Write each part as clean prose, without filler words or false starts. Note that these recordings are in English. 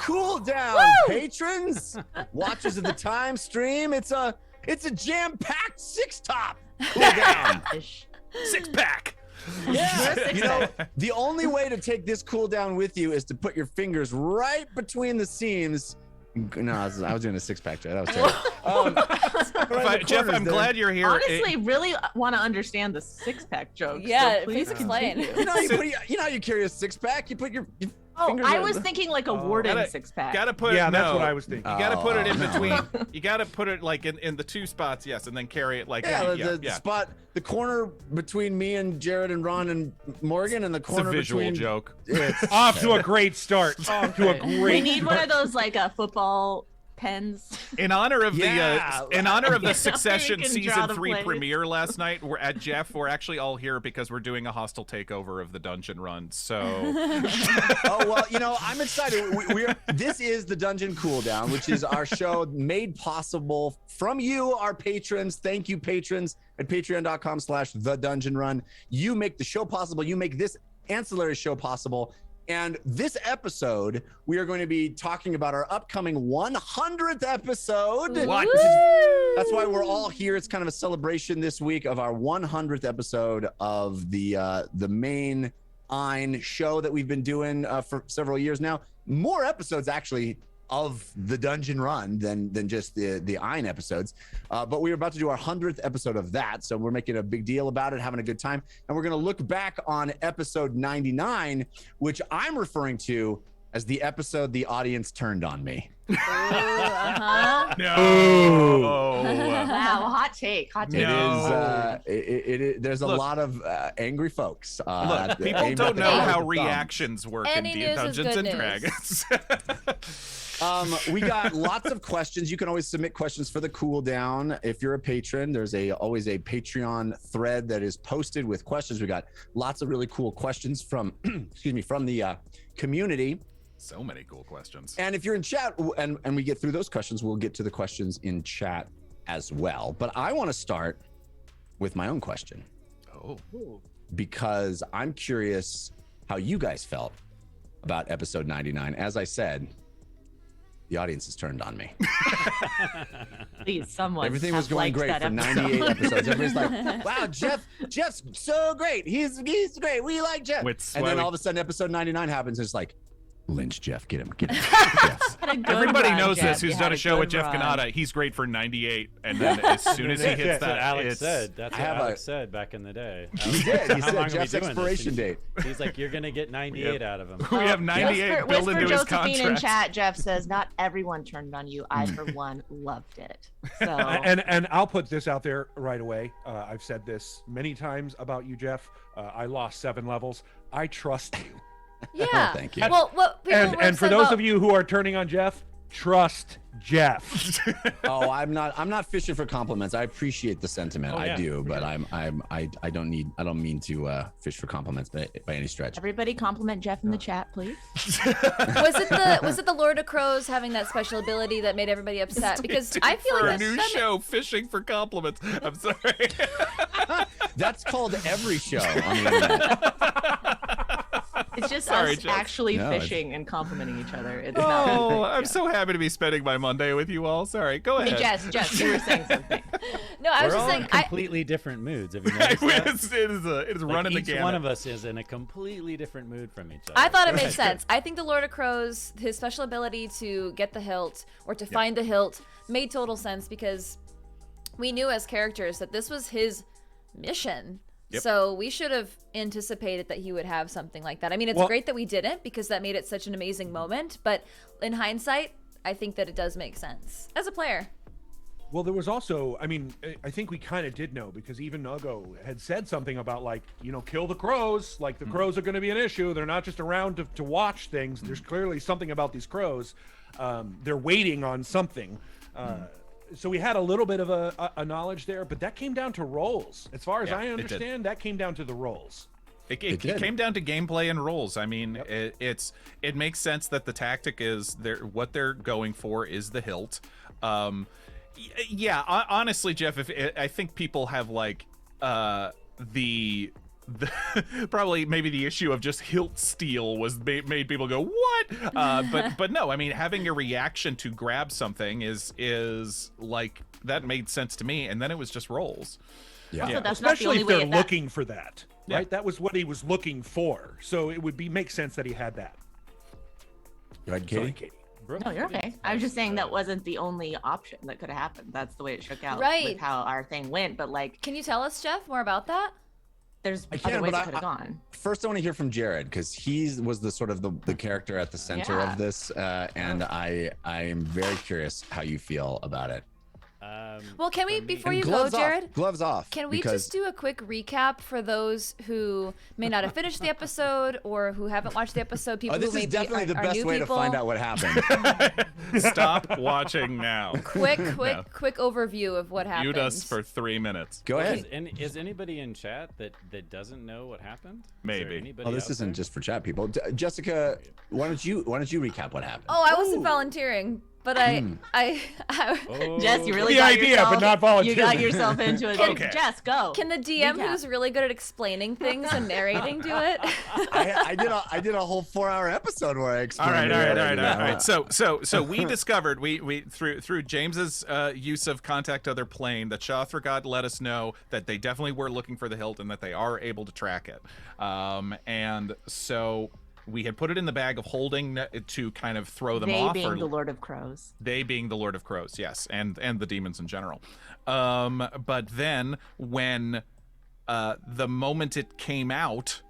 Cooldown patrons, watchers of the time stream. It's a jam-packed six-top cooldown. Six-pack. Yeah, you know, the only way to take this cooldown with you is to put your fingers right between the seams. No, I was doing a six-pack, Jay. That was terrible. Jeff, I'm glad you're here. Honestly, really want to understand the six-pack joke. Yeah, so please explain. You know, you carry a six-pack. You put your fingers I right was thinking like a warden six-pack. Gotta put it. Yeah, that's no. what I was thinking. You gotta put it in no. between. You gotta put it like in the two spots, yes, and then carry it like the spot, the corner between me and Jared and Ron and Morgan, and the corner it's a visual between. joke. Off to a great start. Off to a great. We need one of those like football pens. In honor of the Succession You can draw season the 3 plays. premiere last night, we're at Jeff. We're actually all here because we're doing a hostile takeover of the dungeon run. So, Oh well, you know, I'm excited. This is the Dungeon Cooldown, which is our show made possible from you, our patrons. Thank you, patrons, at patreon.com/thedungeonrun. You make the show possible. You make this ancillary show possible. And this episode, we are going to be talking about our upcoming 100th episode. What? That's why we're all here. It's kind of a celebration this week of our 100th episode of the main Ein show that we've been doing for several years now. More episodes, actually, of the Dungeon Run than just the Ein episodes. But we're about to do our 100th episode of that. So we're making a big deal about it, having a good time. And we're going to look back on episode 99, which I'm referring to as the episode the audience turned on me. Ooh, uh-huh. no. Wow, hot take. Hot take. It is. There's a lot of angry folks. Look, people don't know how reactions work in Any news is Dungeons good and news. Dragons. We got lots of questions. You can always submit questions for the cooldown. If you're a patron, there's always a Patreon thread that is posted with questions. We got lots of really cool questions from from the community. So many cool questions. And if you're in chat and we get through those questions, we'll get to the questions in chat as well. But I want to start with my own question. Oh. Because I'm curious how you guys felt about episode 99. As I said, the audience has turned on me. Please, someone. Everything was going great for 98 episodes. Everybody's like, wow, Jeff's so great. He's great. We like Jeff. And then all of a sudden episode 99 happens. And it's like, lynch Jeff, get him. Jeff. Everybody knows this who's done a show with Jeff Kanata. He's great for 98, and then as soon as he hits that, Alex said. That's what Alex said back in the day. He did. He said Jeff's expiration date. He's like, you're gonna get 98 out of him. We have 98 built into his contract. In chat, Jeff says, not everyone turned on you. I, for one, loved it. So. And I'll put this out there right away. I've said this many times about you, Jeff. I lost 7 levels. I trust you. Yeah. Thank you. Well, what people And for those of you who are turning on Jeff, trust Jeff. Oh, I'm not fishing for compliments. I appreciate the sentiment. I do, but I don't mean to fish for compliments by any stretch. Everybody compliment Jeff in the chat, please. was it the Lord of Crows having that special ability that made everybody upset? Because I feel for like a new show, fishing for compliments. I'm sorry. That's called every show on the internet. It's just Sorry, us Jeff. actually fishing and complimenting each other. It's not. I'm so happy to be spending my Monday with you all. Sorry, go ahead. Hey, Jess, you were saying something. No, I was We're just all saying in completely different moods. Have you noticed that? it is running the each gamut. one of us is in a completely different mood from each other. I thought it made sense. I think the Lord of Crows, his special ability to get the hilt or to find the hilt made total sense because we knew as characters that this was his mission. Yep. So we should have anticipated that he would have something like that. I mean, it's great that we didn't because that made it such an amazing moment. But in hindsight, I think that it does make sense as a player. Well, there was also, I mean, I think we kind of did know because even Ugo had said something about like, kill the crows. Like the crows are going to be an issue. They're not just around to watch things. There's clearly something about these crows. They're waiting on something. So we had a little bit of a knowledge there, but that came down to roles. As far as I understand, that came down to the roles. It came down to gameplay and roles. I mean, it makes sense that the tactic is what they're going for is the hilt. Yeah, honestly, Jeff, I think people have like the probably maybe the issue of just hilt steal was made people go what, but no, I mean having a reaction to grab something is like that made sense to me, and then it was just rolls. Yeah, Also, that's not the especially only if way they're that- looking for that, Yeah. right? That was what he was looking for, so it would make sense that he had that. Go ahead, Sorry, Katie. Katie. No, you're okay. I was just saying that wasn't the only option that could have happened. That's the way it shook out Right. with how our thing went. But like, Can you tell us, Jeff, more about that? there's I other can, ways but it could have gone. First, I want to hear from Jared because he was the sort of the character at the center Yeah. of this, and I am very curious how you feel about it. Well, can we, for me- before And you go, gloves Jared, off. Gloves off. can we because just do a quick recap for those who may not have finished the episode or who haven't watched the episode? People Oh, this who is maybe definitely the are best new way people. to find out what happened. Stop watching now. Quick No. overview of what happened. Mute us for 3 minutes. Go ahead. Is anybody in chat that doesn't know what happened? Is Maybe. there anybody Oh, this out isn't there? just for chat people. Jessica, why don't you recap what happened? Oh, I wasn't volunteering, but I Oh, Jess, you really The got idea, yourself, but not volunteering. You got yourself into it. Okay. Jess, go. can the DM Recap. who's really good at explaining things and narrating do it? I did a whole 4-hour episode where I All explained. right. So we discovered we through James's use of contact other plane that Shawthragat let us know that they definitely were looking for the hilt and that they are able to track it. And so we had put it in the bag of holding to kind of throw them They off. being or the Lord of Crows. They being the Lord of Crows, yes, and the demons in general. But then when the moment it came out,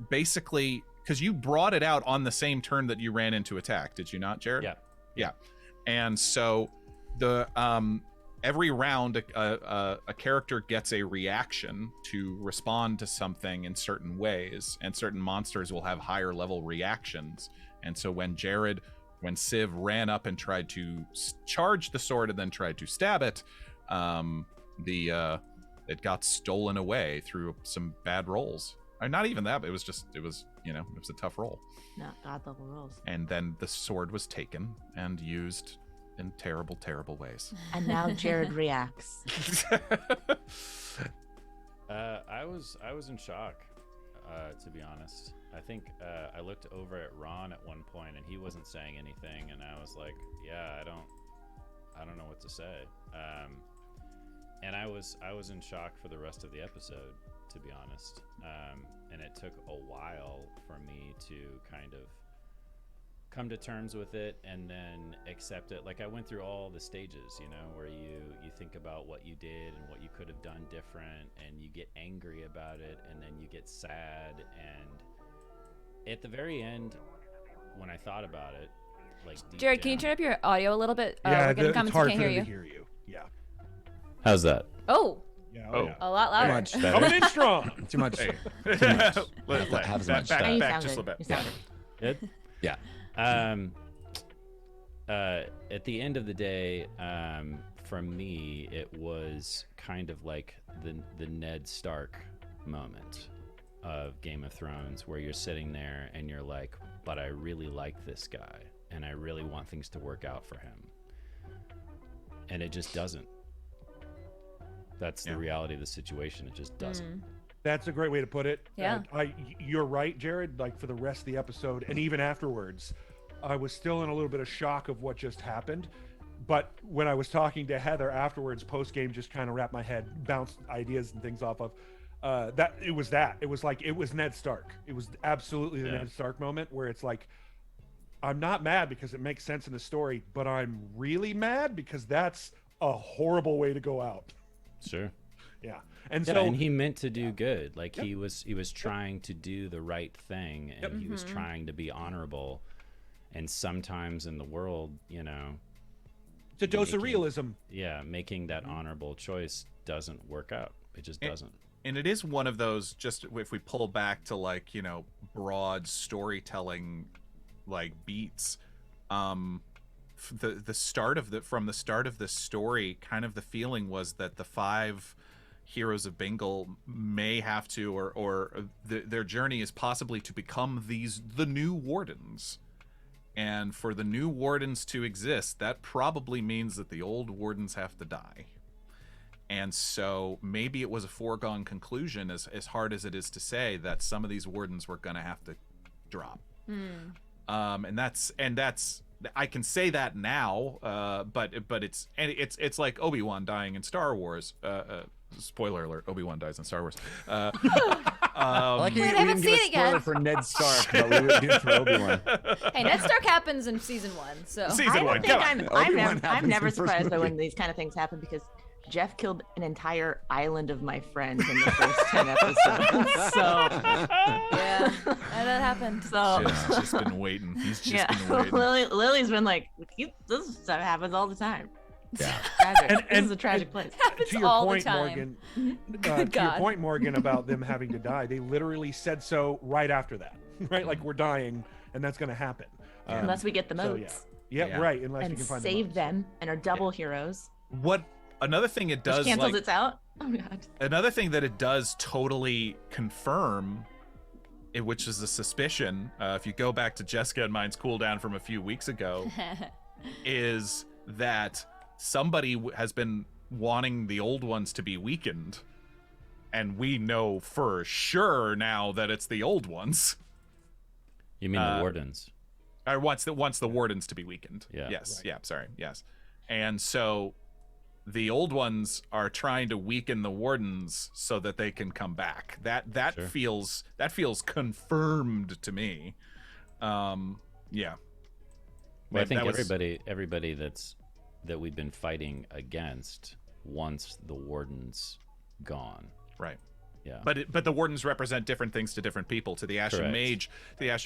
basically, because you brought it out on the same turn that you ran into attack, did you not, Jared? Yeah. And so the every round a character gets a reaction to respond to something in certain ways, and certain monsters will have higher level reactions. And so when Civ ran up and tried to charge the sword and then tried to stab it, it got stolen away through some bad rolls. Or not even that, but it was a tough roll. No, God level rolls. And then the sword was taken and used in terrible, terrible ways. And now Jared reacts. I was in shock, to be honest. I think I looked over at Ron at one point and he wasn't saying anything, and I was like, yeah, I don't know what to say. And I was in shock for the rest of the episode, to be honest. And it took a while for me to kind of come to terms with it and then accept it. Like, I went through all the stages, where you think about what you did and what you could have done different, and you get angry about it, and then you get sad. And at the very end, when I thought about it, like, deep Jared, can you down- turn up your audio a little bit? Yeah, We're getting it's comments, hard we for can't them hear to you. hear you. Yeah. How's that? Oh, Yeah. Oh. Yeah. a lot louder. Much. Better? Coming in strong. Too much. Hey. Have Back as much stuff. And you just a sounded. little bit. You sounded. Good? Yeah. At the end of the day, for me, it was kind of like the Ned Stark moment of Game of Thrones, where you're sitting there and you're like, but I really like this guy and I really want things to work out for him. And it just doesn't. That's the Yeah. reality of the situation. It just doesn't. That's a great way to put it. Yeah. You're right, Jared. Like, for the rest of the episode and even afterwards, I was still in a little bit of shock of what just happened. But when I was talking to Heather afterwards, post game, just kind of wrapped my head, bounced ideas and things off of that. It was like, it was Ned Stark. It was absolutely the Yeah. Ned Stark moment where it's like, I'm not mad because it makes sense in the story, but I'm really mad because that's a horrible way to go out. Sure. Yeah. And Yeah, so and he meant to do good. Like, he was trying to do the right thing, and he was trying to be honorable. And sometimes in the world, it's a dose of making- realism. yeah, making that honorable choice doesn't work out. It just doesn't. And it is one of those, just if we pull back to broad storytelling beats, the start of from the start of this story, kind of the feeling was that the 5 heroes of Bengal may have to, or their journey is possibly to become the new wardens. And for the new wardens to exist, that probably means that the old wardens have to die. And so maybe it was a foregone conclusion, as hard as it is to say, that some of these wardens were going to have to drop. And that's I can say that now, but it's like Obi-Wan dying in Star Wars. Spoiler alert: Obi-Wan dies in Star Wars. Like Wait, I we haven't didn't give a seen it spoiler yet. for Ned Stark, but we would do it for Obi-Wan. Hey, Ned Stark happens in season 1, so Season I one, don't think come on. I'm Obi-Wan never, happens I'm in never the first surprised by movie. when these kind of things happen because Jeff killed an entire island of my friends in the first 10 episodes. So yeah, that happened. so Jeff's just been waiting. He's just yeah, been waiting. Lily's been like, this stuff happens all the time. Yeah. Tragic. This And- is a tragic place. Happens To your all point, the time. Morgan. Good To your God. point, Morgan, about them having to die. They literally said so right after that. Right, like we're dying, and that's going to happen. Unless we get the so, moats Yeah, right. Unless we and can find save the them and are double heroes. What another thing it Which does, cancels like, its out. Oh god. another thing that it does totally confirm, which is a suspicion, if you go back to Jessica and mine's cooldown from a few weeks ago, is that somebody has been wanting the old ones to be weakened, and we know for sure now that it's the old ones. You mean the wardens? Or wants the wardens to be weakened. Yeah. Yes. Right. Yeah. Sorry. Yes. And so the old ones are trying to weaken the wardens so that they can come back. That Sure. feels confirmed to me. Yeah. Well, I think That was- everybody that we've been fighting against wants the wardens gone. Right. Yeah. But the wardens represent different things to different people. To the Ashen Correct.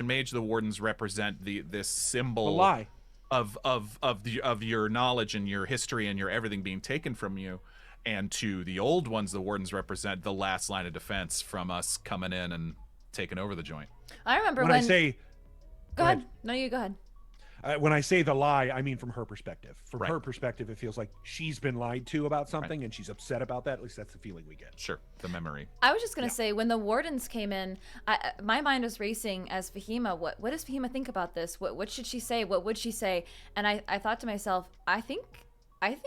Mage, the wardens represent this symbol A lie. of your knowledge and your history and your everything being taken from you. And to the old ones, the wardens represent the last line of defense from us coming in and taking over the joint. I remember When when. I say go ahead. No, you go ahead. when I say the lie, I mean from her perspective. From Right. her perspective, it feels like she's been lied to about something, and she's upset about that. At least that's the feeling we get. Sure, the memory. I was just gonna say when the wardens came in, my mind was racing as Fahima. What does Fahima think about this? What should she say? What would she say? And I thought to myself, I think I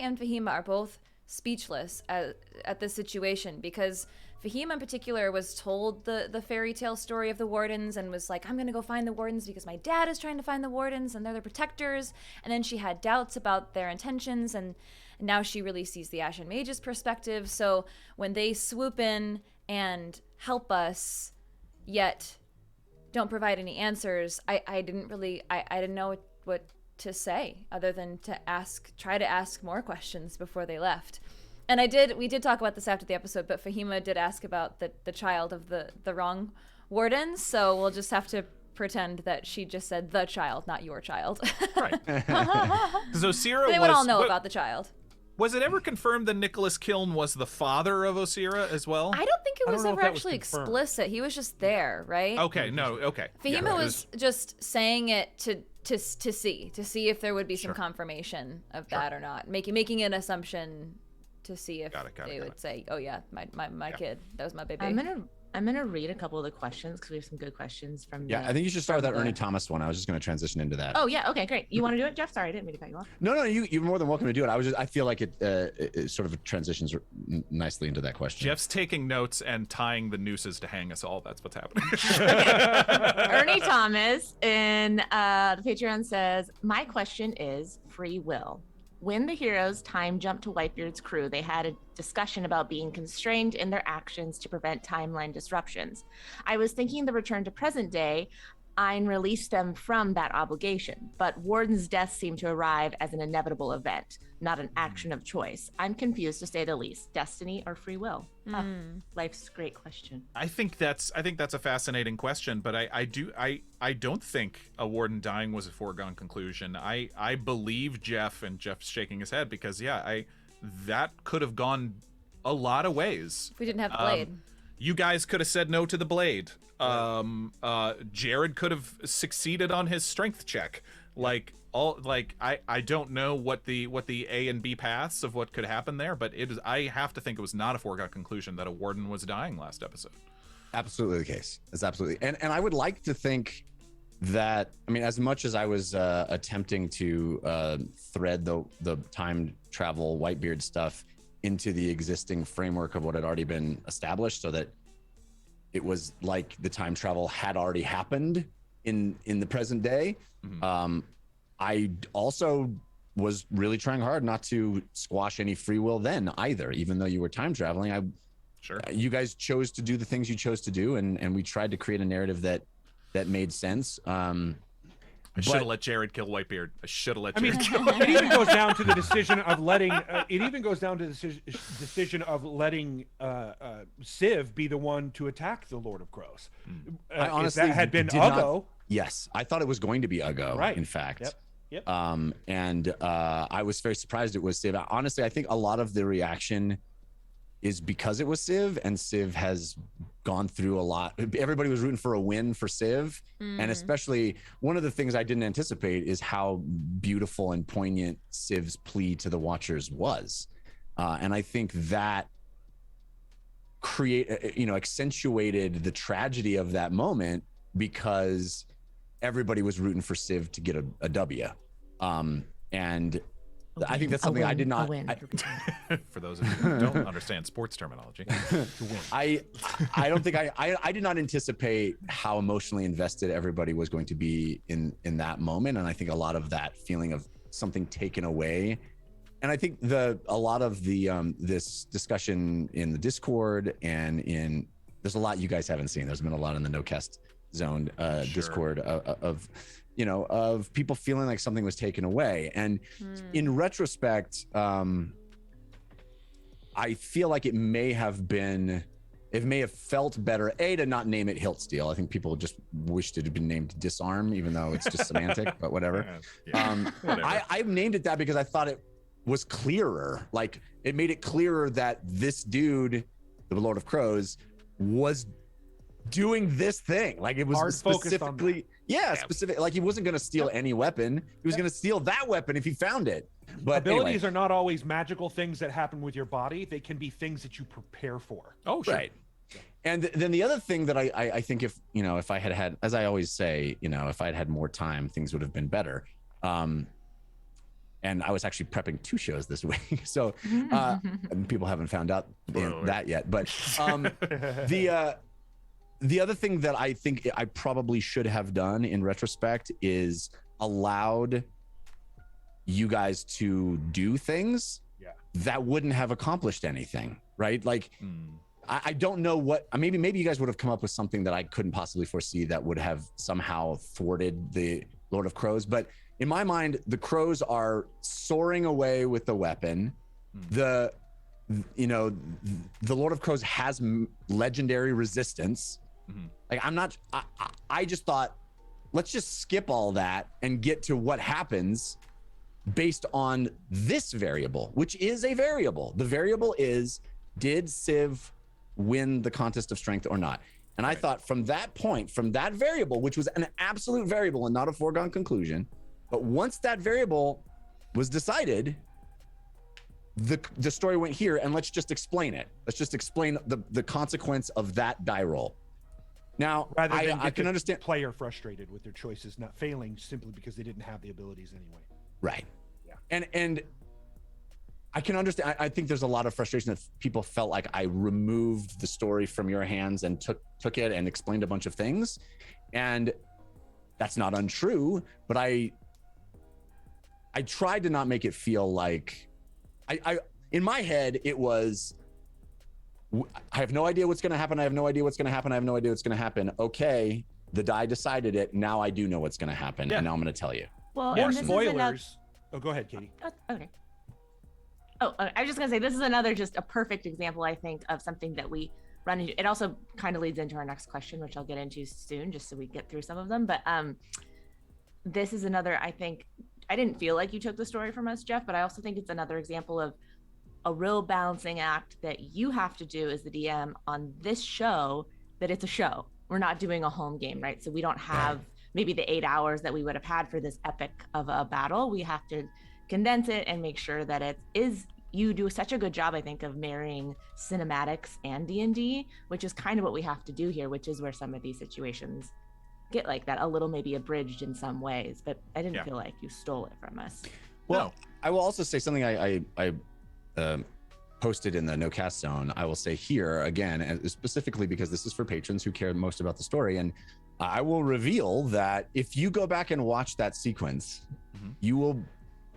and Fahima are both speechless at this situation, because Fahima in particular was told the fairy tale story of the wardens and was like, I'm gonna go find the wardens because my dad is trying to find the wardens and they're the protectors. And then she had doubts about their intentions, and now she really sees the Ashen Mage's perspective. So when they swoop in and help us, yet don't provide any answers, I didn't know what to say other than to try to ask more questions before they left. And we did talk about this after the episode, but Fahima did ask about the child of the wrong wardens, so we'll just have to pretend that she just said the child, not your child. Right. Because Osira They would all know about the child. Was it ever confirmed that Nicholas Kiln was the father of Osira as well? I don't think it I was don't know ever if that was actually confirmed. explicit. He was just there, right? Okay, no, okay. Fahima Yeah, it was just saying it to see if there would be some Sure. confirmation of that or not, making an assumption to see if Got it, they got would it. say, oh yeah, my kid, that was my baby. I'm gonna read a couple of the questions because we have some good questions from. Yeah, the- I think you should start with that from Ernie the- Thomas one. I was just going to transition into that. Oh yeah, okay, great. You want to do it, Jeff? Sorry, I didn't mean to cut you off. No, you're more than welcome to do it. I feel like it sort of transitions nicely into that question. Jeff's taking notes and tying the nooses to hang us all. That's what's happening. Ernie Thomas in the Patreon says, my question is free will. When the heroes time jumped to Whitebeard's crew, they had a discussion about being constrained in their actions to prevent timeline disruptions. I was thinking the return to present day, Ein released them from that obligation, but Warden's death seemed to arrive as an inevitable event, not an action of choice. I'm confused to say the least. Destiny or free will? Huh. Life's a great question. I think that's a fascinating question, but I don't think a warden dying was a foregone conclusion. I believe Jeff, and Jeff's shaking his head because that could have gone a lot of ways. If we didn't have the blade. You guys could have said no to the blade. Jared could have succeeded on his strength check. I don't know what the A and B paths of what could happen there, but I have to think it was not a foregone conclusion that a warden was dying last episode. Absolutely the case. It's absolutely. And I would like to think that, I mean, as much as I was attempting to thread the time travel Whitebeard stuff into the existing framework of what had already been established, so that it was like the time travel had already happened in the present day. I also was really trying hard not to squash any free will then either, even though you were time traveling. You guys chose to do the things you chose to do, and we tried to create a narrative that made sense. I should have let Jared kill Whitebeard. I should have let I mean, Jared kill it even goes down to the decision of letting. It even goes down to the decision of letting Civ be the one to attack the Lord of Crows. I honestly if that had been did not- Uggo. Yes, I thought it was going to be Uggo. Right. In fact. Yep. And I was very surprised it was Civ. Honestly, I think a lot of the reaction is because it was Civ, and Civ has gone through a lot. Everybody was rooting for a win for Civ, and especially one of the things I didn't anticipate is how beautiful and poignant Civ's plea to the Watchers was, and I think that accentuated the tragedy of that moment, because everybody was rooting for Civ to get a W, and I think that's something I did not. For those of you who don't understand sports terminology, I don't think I did not anticipate how emotionally invested everybody was going to be in that moment, and I think a lot of that feeling of something taken away, and I think a lot of the this discussion in the Discord and there's a lot you guys haven't seen. There's been a lot in the NoCast Zone Discord of people feeling like something was taken away. And in retrospect, I feel like it may have felt better, to not name it Hilt Steel. I think people just wished it had been named Disarm, even though it's just semantic, but whatever. Whatever. I named it that because I thought it was clearer. Like, it made it clearer that this dude, the Lord of Crows, was doing this thing. Like, it was specifically specific. Like, he wasn't going to steal any weapon. He was going to steal that weapon if he found it. But abilities are not always magical things that happen with your body. They can be things that you prepare for. Oh, sure. Right. And then the other thing that I think if I had, as I always say, if I'd had more time, things would have been better. And I was actually prepping 2 shows this week, so and people haven't found out that yet. But the other thing that I think I probably should have done in retrospect is allowed you guys to do things that wouldn't have accomplished anything, right? Like, I don't know what, maybe you guys would have come up with something that I couldn't possibly foresee that would have somehow thwarted the Lord of Crows. But in my mind, the Crows are soaring away with the weapon. The Lord of Crows has legendary resistance. Like, I just thought, let's just skip all that and get to what happens based on this variable, which is a variable. The variable is, did Civ win the contest of strength or not? And I thought from that point, from that variable, which was an absolute variable and not a foregone conclusion, but once that variable was decided, the story went here, and let's just explain it. Let's just explain the consequence of that die roll. Now, Rather than I can understand player frustrated with their choices not failing simply because they didn't have the abilities anyway. Right. Yeah. And I can understand. I think there's a lot of frustration that people felt like I removed the story from your hands and took it and explained a bunch of things, and that's not untrue. But I tried to not make it feel like I in my head it was, I have no idea what's going to happen. I have no idea what's going to happen. I have no idea what's going to happen. Okay, the die decided it. Now I do know what's going to happen, and now I'm going to tell you. Well, More and this is spoilers. Oh, go ahead, Katie. okay. Oh, I was just gonna say, this is another just a perfect example, I think, of something that we run into. It also kind of leads into our next question, which I'll get into soon, just so we get through some of them. But this is another, I think, I didn't feel like you took the story from us, Jeff, but I also think it's another example of a real balancing act that you have to do as the DM on this show, that it's a show. We're not doing a home game, right? So we don't have maybe the 8 hours that we would have had for this epic of a battle. We have to condense it and make sure that it is, you do such a good job, I think, of marrying cinematics and D&D, which is kind of what we have to do here, which is where some of these situations get like that, a little maybe abridged in some ways, but I didn't feel like you stole it from us. Well, I will also say something I posted in the no cast zone, I will say here again, and specifically because this is for patrons who care most about the story, and I will reveal that if you go back and watch that sequence, you will,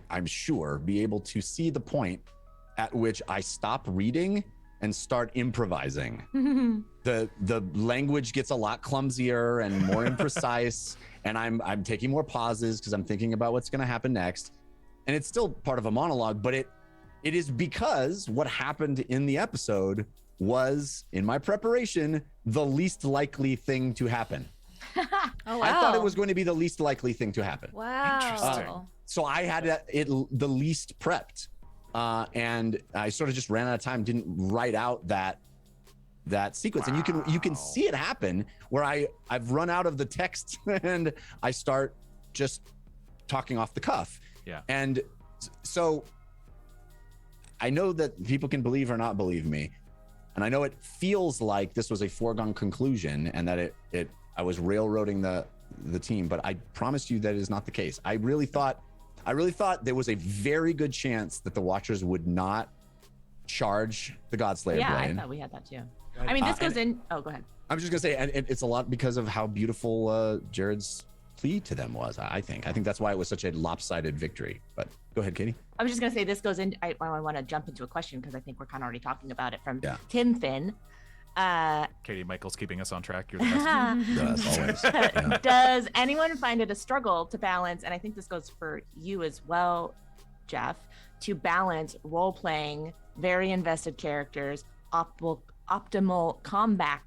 I'm sure, be able to see the point at which I stop reading and start improvising. The language gets a lot clumsier and more imprecise, and I'm taking more pauses because I'm thinking about what's going to happen next. And it's still part of a monologue, but it is because what happened in the episode was, in my preparation, the least likely thing to happen. Oh, wow. I thought it was going to be the least likely thing to happen. Wow. Interesting. So I had it the least prepped, and I sort of just ran out of time, didn't write out that sequence. And you can see it happen where I've run out of the text and I start just talking off the cuff. Yeah. And so I know that people can believe or not believe me, and I know it feels like this was a foregone conclusion and that I was railroading the team, but I promise you that is not the case. I really thought there was a very good chance that the Watchers would not charge the Godslayer Yeah, Blaine. I thought we had that too. I mean, this goes in. Oh, go ahead. I was just gonna say, and it's a lot because of how beautiful Jared's plea to them was. I think that's why it was such a lopsided victory. But go ahead, Katie. I was just gonna say this goes in. I want to jump into a question because I think we're kind of already talking about it from Yeah. Tim Finn. Katie Michael's keeping us on track. You're the best. Yes, always. Yeah. Does anyone find it a struggle to balance, and I think this goes for you as well, Jeff, to balance role-playing, very invested characters, optimal combat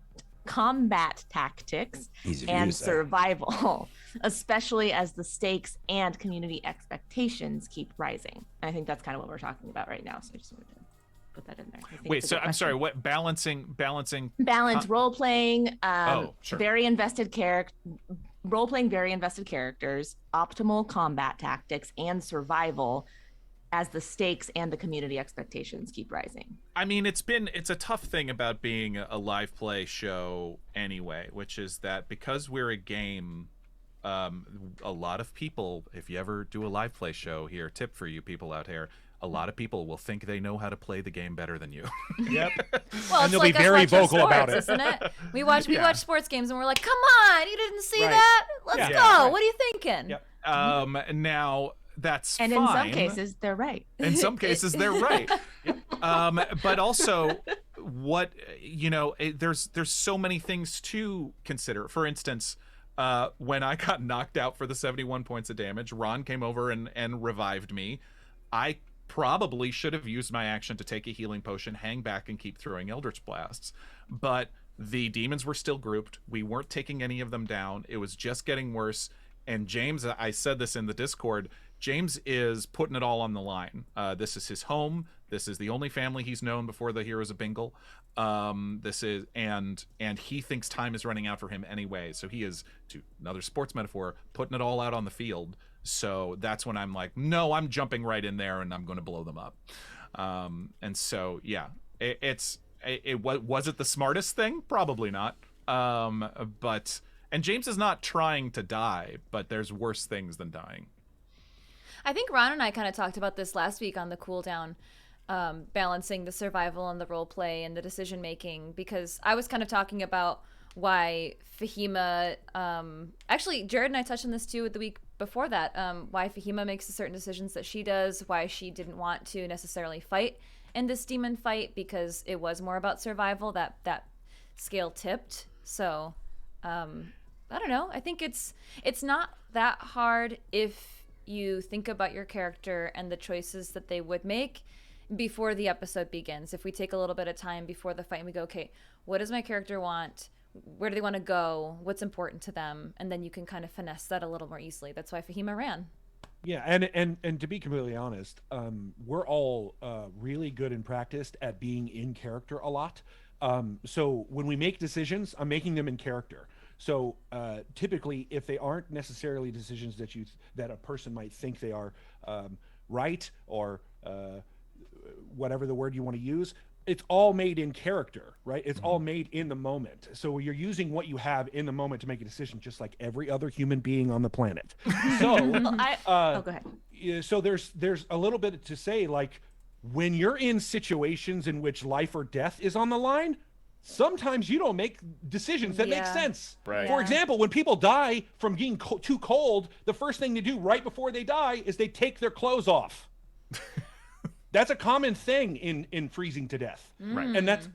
tactics, Easy for you to and say. survival, especially as the stakes and community expectations keep rising? And I think that's kind of what we're talking about right now, so I just wanted to put that in there. I think Wait, it's a so good I'm sorry, question. what balancing Balance role-playing, sure. very invested role-playing very invested characters, optimal combat tactics, and survival as the stakes and the community expectations keep rising. I mean, it's a tough thing about being a live play show anyway, which is that because we're a game, a lot of people, if you ever do a live play show here, tip for you people out here, a lot of people will think they know how to play the game better than you. Yep. Well, And it's they'll like be us very watching vocal about sports, it. isn't it? We watch Yeah. sports games and we're like, come on, you didn't see Right. that? Let's Yeah. go. Right. What are you thinking? Yep. Now that's And fine. in some cases, they're right. In some cases, they're right. But also, what there's so many things to consider. For instance, when I got knocked out for the 71 points of damage, Ron came over and revived me. I probably should have used my action to take a healing potion, hang back, and keep throwing Eldritch Blasts. But the demons were still grouped. We weren't taking any of them down. It was just getting worse. And James, I said this in the Discord, James is putting it all on the line. This is his home. This is the only family he's known before the Heroes of Bingle. This is and he thinks time is running out for him anyway. So he is, to another sports metaphor, putting it all out on the field. So that's when I'm like, no, I'm jumping right in there and I'm going to blow them up. And so yeah, was it the smartest thing? Probably not. But James is not trying to die, but there's worse things than dying. I think Ron and I kind of talked about this last week on the Cooldown, balancing the survival and the role play and the decision making, because I was kind of talking about why Fahima, actually Jared and I touched on this too the week before that, why Fahima makes the certain decisions that she does, why she didn't want to necessarily fight in this demon fight because it was more about survival, that scale tipped. So I don't know, I think it's not that hard if you think about your character and the choices that they would make before the episode begins. If we take a little bit of time before the fight and we go, okay, what does my character want? Where do they want to go? What's important to them? And then you can kind of finesse that a little more easily. That's why Fahima ran. Yeah, and to be completely honest, we're all really good and practiced at being in character a lot. So when we make decisions, I'm making them in character. So typically, if they aren't necessarily decisions that a person might think they are right, or whatever the word you want to use, it's all made in character, right? It's all made in the moment. So you're using what you have in the moment to make a decision, just like every other human being on the planet. So go ahead. so there's a little bit to say, like, when you're in situations in which life or death is on the line, sometimes you don't make decisions that make sense. Right. For example, when people die from being too cold, the first thing they do right before they die is they take their clothes off. That's a common thing in freezing to death. Right. And that's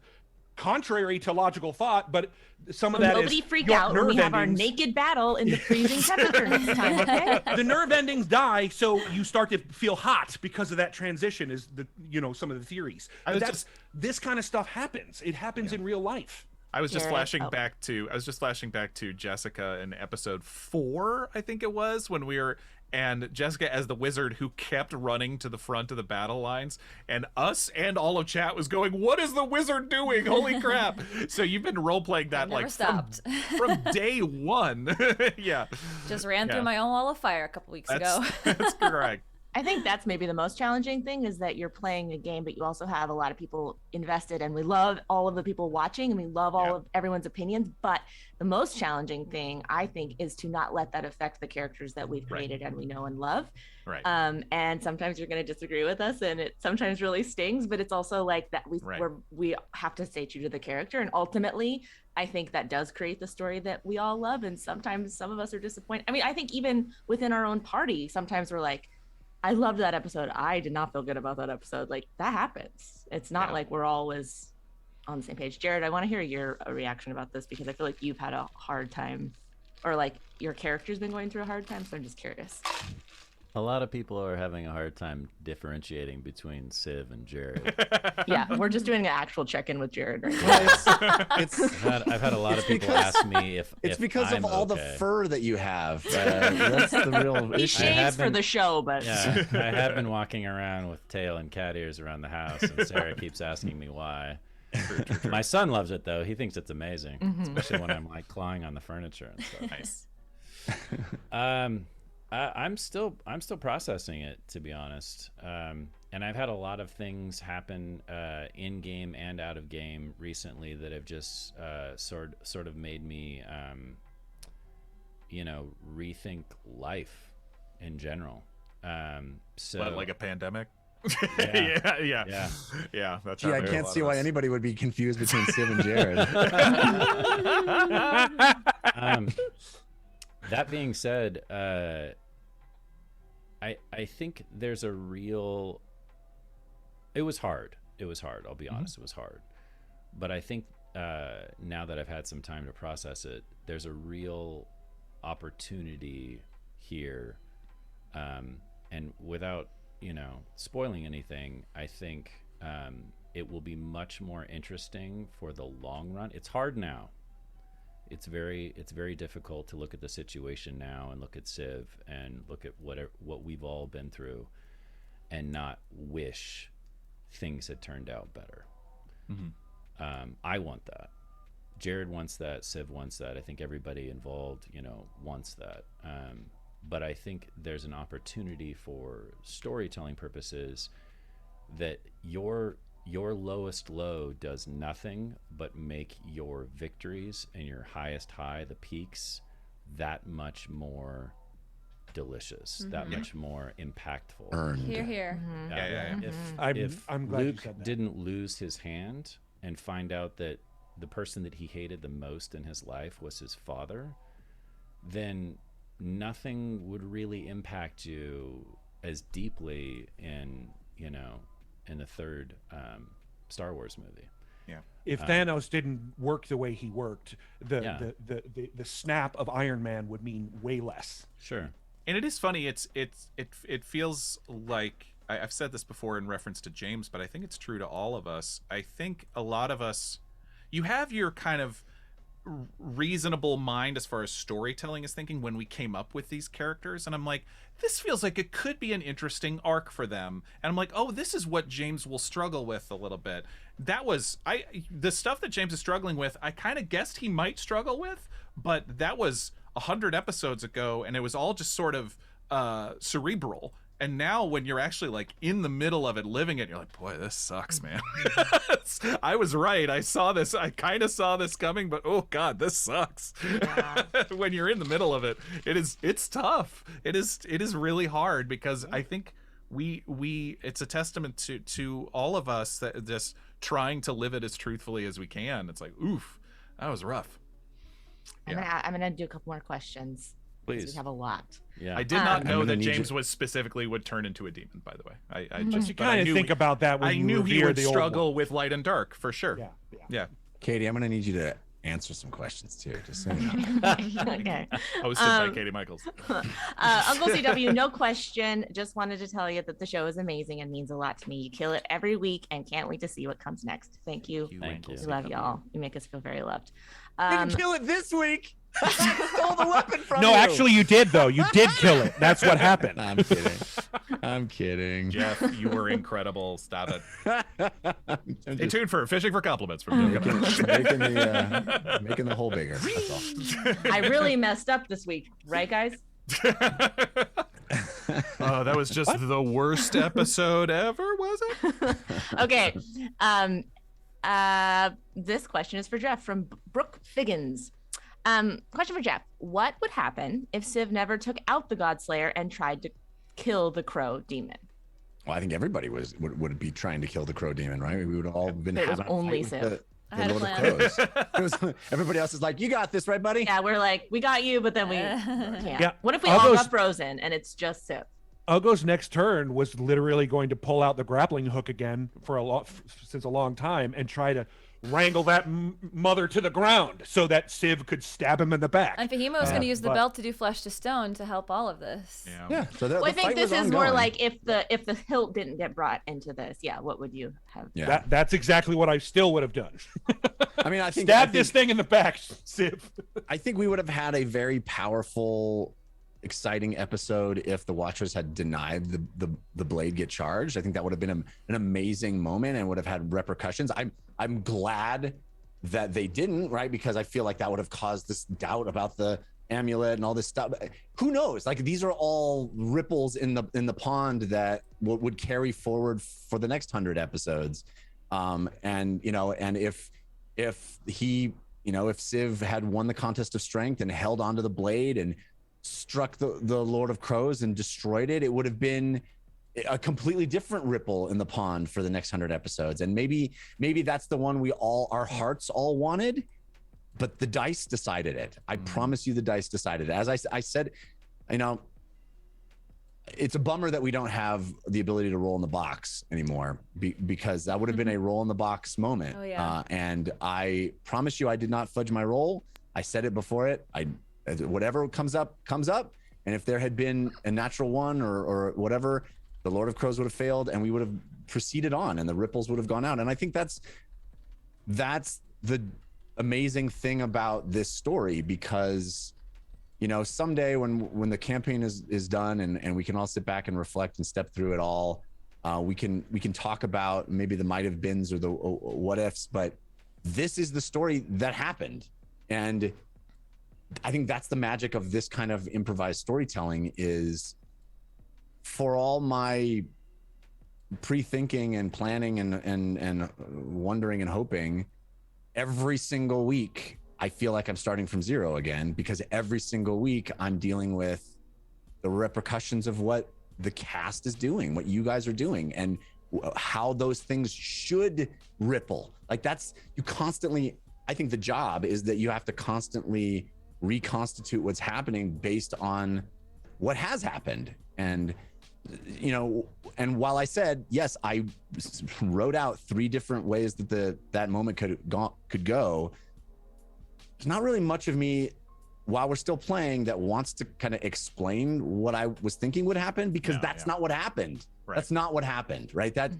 contrary to logical thought, but some of that nobody is freak your out when nerve we have our endings. naked battle in the freezing temperature next time, okay? The nerve endings die, so you start to feel hot because of that transition. Is some of the theories. But this kind of stuff happens. It happens in real life. I was just Garrett, flashing back to Jessica in episode 4, I think it was, when we were, and Jessica as the wizard who kept running to the front of the battle lines, and us and all of chat was going, "What is the wizard doing? Holy crap!" So you've been role playing that Never like stopped. from day one. Yeah, Just ran through my own wall of fire a couple weeks ago. That's correct. I think that's maybe the most challenging thing, is that you're playing a game, but you also have a lot of people invested, and we love all of the people watching, and we love all of everyone's opinions. But the most challenging thing, I think, is to not let that affect the characters that we've created and we know and love. Right. And sometimes you're going to disagree with us, and it sometimes really stings, but it's also like that we have to stay true to the character. And ultimately, I think that does create the story that we all love. And sometimes some of us are disappointed. I mean, I think even within our own party, sometimes we're like, I loved that episode. I did not feel good about that episode. Like, that happens. It's not like we're always on the same page. Jared, I want to hear your reaction about this, because I feel like you've had a hard time, or like your character's been going through a hard time. So I'm just curious. A lot of people are having a hard time differentiating between Civ and Jared. Yeah, we're just doing an actual check-in with Jared right now. I've had a lot of people ask me if it's because I'm of all the fur that you have. That's the real He issue. shaves for the show, but Yeah, I have been walking around with tail and cat ears around the house, and Sarah keeps asking me why. True. My son loves it though. He thinks it's amazing, especially when I'm like clawing on the furniture and stuff. Nice. I'm still processing it, to be honest. And I've had a lot of things happen in game and out of game recently that have just sort of made me rethink life in general. So But like a pandemic. Yeah. Yeah. That's Gee, I can't see why anybody would be confused between Civ and Jared. That being said, I think there's a real. It was hard. I'll be honest. It was hard, but I think now that I've had some time to process it, there's a real opportunity here, and without spoiling anything, I think it will be much more interesting for the long run. It's hard now. It's very difficult to look at the situation now and look at Civ and look at what we've all been through and not wish things had turned out better. I want that. Jared wants that. Civ wants that. I think everybody involved, wants that. But I think there's an opportunity for storytelling purposes that your lowest low does nothing but make your victories and your highest high, the peaks, that much more delicious, that much more impactful. Earned. Here. If I'm glad you Luke said that. didn't lose his hand and find out that the person that he hated the most in his life was his father, then nothing would really impact you as deeply in the third Star Wars movie. If Thanos didn't work the way he worked, the snap of Iron Man would mean way less. Sure. And it is funny. It feels like I've said this before in reference to James, but I think it's true to all of us. I think a lot of us, you have your kind of reasonable mind as far as storytelling is thinking when we came up with these characters, and I'm like, this feels like it could be an interesting arc for them, and I'm like, oh, this is what James will struggle with a little bit. That was the stuff that James is struggling with, I kind of guessed he might struggle with, but that was 100 episodes ago, and it was all just sort of cerebral. And now when you're actually like in the middle of it, living it, you're like, boy, this sucks, man. I was right. I saw this. I kind of saw this coming, but oh God, this sucks. Yeah. When you're in the middle of it, it's tough. It is really hard, because I think it's a testament to all of us that just trying to live it as truthfully as we can. It's like, oof, that was rough. Yeah. I'm gonna do a couple more questions. Please. We have a lot. Yeah. I did not know that need James was specifically would turn into a demon, by the way. I But just you but I kind of knew think about that when I you knew he revere would the old struggle one. with light and dark for sure. Yeah. Katie, I'm gonna need you to answer some questions too, just so you know. Okay. Hosted by Katie Michaels. Uncle CW, no question. Just wanted to tell you that the show is amazing and means a lot to me. You kill it every week and can't wait to see what comes next. Thank you. Thank you. We love y'all. You make us feel very loved. Didn't kill it this week. I stole the weapon from No, you. actually, you did though. You did kill it. That's what happened. I'm kidding. I'm kidding. Jeff, you were incredible. Stop it. I'm Stay just tuned for Fishing for Compliments from making the hole bigger. That's all. I really messed up this week, right, guys? Oh, that was just the worst episode ever, was it? Okay. This question is for Jeff from Brooke Figgins. Question for Jeff. What would happen if Civ never took out the Godslayer and tried to kill the Crow Demon? Well, I think everybody would be trying to kill the Crow Demon, right? We would all have been It was having a only fight with Civ. I had a Lord of plan. Crows. It was, everybody else is like, you got this, right, buddy? Yeah, we're like, we got you, but then we can't. Yeah. What if we I'll all go got s- frozen and it's just Civ? Ugo's next turn was literally going to pull out the grappling hook again for since a long time and try to wrangle that mother to the ground so that Civ could stab him in the back. And Fahima was going to use the but- belt to do flesh to stone to help all of this. Yeah. So the, Well, I the think fight this was is more ongoing. like if the hilt didn't get brought into this, yeah, what would you have? Yeah. That's exactly what I still would have done. I mean, I think Stab this thing in the back, Civ. I think we would have had a very powerful, exciting episode if the Watchers had denied the blade get charged. I think that would have been an amazing moment and would have had repercussions. I'm glad that they didn't, right? Because I feel like that would have caused this doubt about the amulet and all this stuff. Who knows? Like, these are all ripples in the pond that would carry forward for the next 100 episodes. And if he, if Civ had won the contest of strength and held onto the blade and struck the Lord of Crows and destroyed it, it would have been a completely different ripple in the pond for the next 100 episodes. And maybe that's the one our hearts all wanted, but the dice decided it. I promise you, the dice decided it. As I said, it's a bummer that we don't have the ability to roll in the box anymore, because that would have been a roll in the box moment. Oh, yeah. And I promise you, I did not fudge my roll. I said it before it. Whatever comes up. And if there had been a natural one or whatever, the Lord of Crows would have failed and we would have proceeded on and the ripples would have gone out. And I think that's the amazing thing about this story, because someday when the campaign is done and we can all sit back and reflect and step through it all, we can talk about maybe the might have beens or the what ifs, but this is the story that happened. And I think that's the magic of this kind of improvised storytelling, is for all my pre-thinking and planning and wondering and hoping, every single week I feel like I'm starting from zero again, because every single week I'm dealing with the repercussions of what the cast is doing, what you guys are doing, and how those things should ripple. Like, that's, you constantly, I think the job is that you have to constantly reconstitute what's happening based on what has happened. And and while I said yes, I wrote out 3 different ways that that moment could go, there's not really much of me while we're still playing that wants to kind of explain what I was thinking would happen, because that's not what happened. Right. That's not what happened, right? That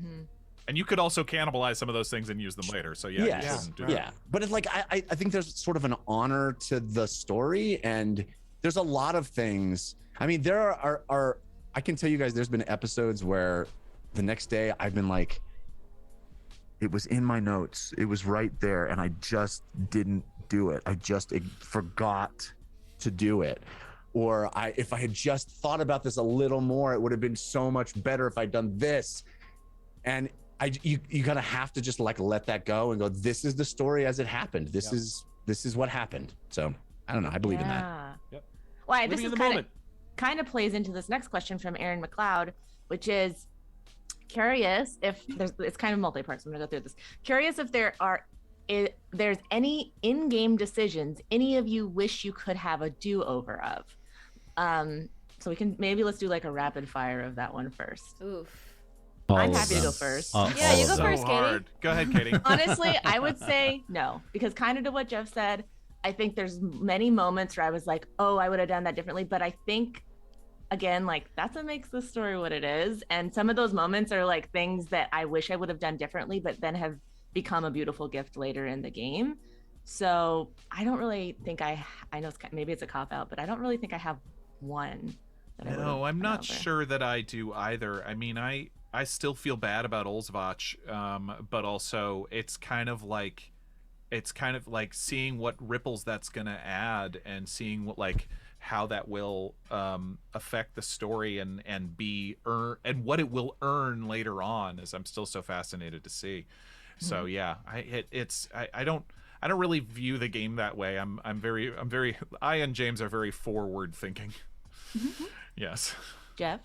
And you could also cannibalize some of those things and use them later. So yeah, you shouldn't do that. But it's like, I think there's sort of an honor to the story, and there's a lot of things. I mean, there are I can tell you guys, there's been episodes where the next day I've been like, it was in my notes, it was right there, and I just didn't do it. I just forgot to do it. Or if I had just thought about this a little more, it would have been so much better if I'd done this. And you kind of have to just like let that go and go, this is the story as it happened. This is what happened. So I don't know. I believe in that. Yep. Well, Living this in is the kind moment. of plays into this next question from Aaron McLeod. which is curious if it's kind of multi-part, so I'm gonna go through this. Curious if there's any in-game decisions any of you wish you could have a do-over of. So we can let's do like a rapid fire of that one first. Oof. I'm happy to go first. Yeah, you go So first, Katie. hard. Go ahead, Katie. Honestly, I would say no, because kind of to what Jeff said, I think there's many moments where I was like, oh, I would have done that differently. But I think, again, like that's what makes the story what it is. And some of those moments are like things that I wish I would have done differently, but then have become a beautiful gift later in the game. So I don't really think I know maybe it's a cop out, but I don't really think I have one. No, I'm not sure that I do either. I mean, I still feel bad about Olzvach, but also it's kind of like seeing what ripples that's gonna add and seeing what how that will affect the story and what it will earn later on, as I'm still so fascinated to see. So yeah, I don't really view the game that way. I and James are very forward thinking. Yes. Jeff?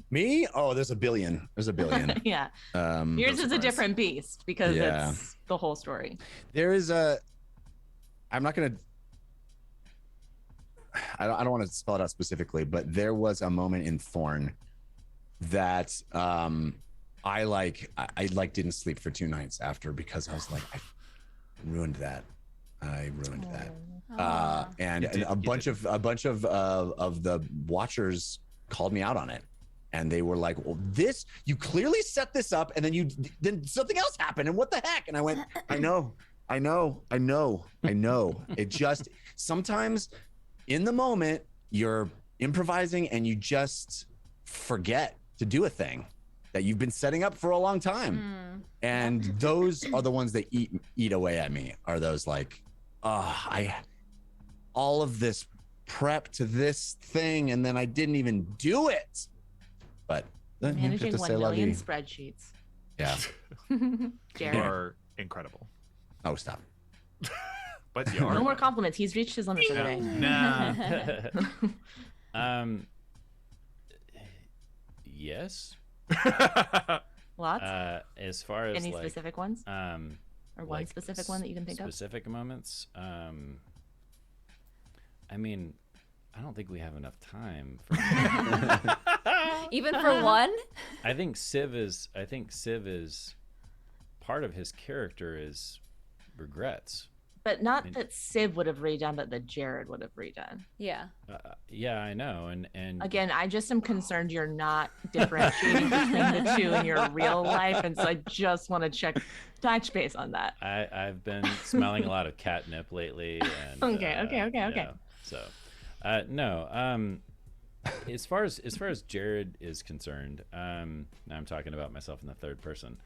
Me? Oh, there's a billion. Yeah. Yours is a different beast because it's the whole story. There is I'm not gonna. I don't want to spell it out specifically, but there was a moment in Thorn that I didn't sleep for 2 nights after, because I was like, I ruined that. And a bunch of the watchers called me out on it, and they were like, well, you clearly set this up, and then something else happened, and what the heck? And I went, I know. It just, sometimes in the moment you're improvising and you just forget to do a thing that you've been setting up for a long time. And those are the ones that eat away at me, are those like, all of this prep to this thing, and then I didn't even do it. But then managing 1 million spreadsheets. Yeah. You are incredible. Oh, stop. But no more compliments. He's reached his limit for the day. Nah. Yes. Lots. As far as any specific ones? Or one specific one that you can think of? Specific moments. I mean, I don't think we have enough time for even for one. I think Civ is part of his character is regrets. But not that Civ would have redone, but that Jared would have redone. Yeah. Yeah, I know. And again, I just am concerned you're not differentiating between the two in your real life, and so I just want to touch base on that. I've been smelling a lot of catnip lately. And, okay. So, no. As far as Jared is concerned, now I'm talking about myself in the third person.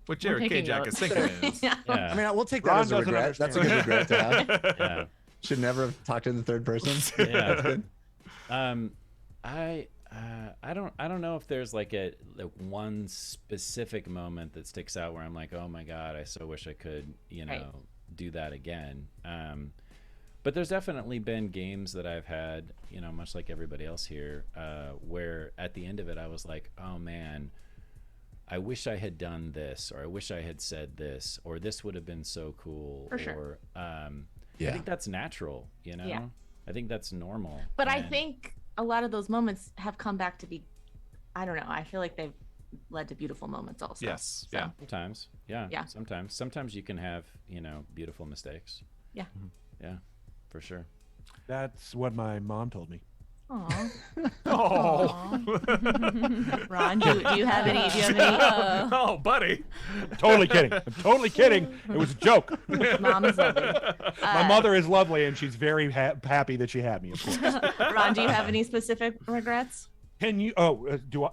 What Jared K-Jack is thinking is. Yeah. I mean, we'll take that as a regret. That's a good regret to have. Yeah. Should never have talked in the third person. Yeah. That's good. I don't know if there's like one specific moment that sticks out where I'm like, oh my God, I so wish I could, do that again. But there's definitely been games that I've had, much like everybody else here, where at the end of it, I was like, oh man, I wish I had done this, or I wish I had said this, or this would have been so cool. For sure. Or, I think that's natural, Yeah. I think that's normal. But I think a lot of those moments have come back to be, I don't know, I feel like they've led to beautiful moments also. Yes. So. Yeah. Sometimes. Yeah. Yeah. Sometimes you can have, beautiful mistakes. Yeah. Yeah, for sure. That's what my mom told me. Aww. Oh. Ron, do you have any? Oh, buddy. Totally kidding. I'm totally kidding. It was a joke. Mom is lovely. My mother is lovely, and she's very happy that she had me, of course. Ron, do you have any specific regrets? Can you? Oh, do I?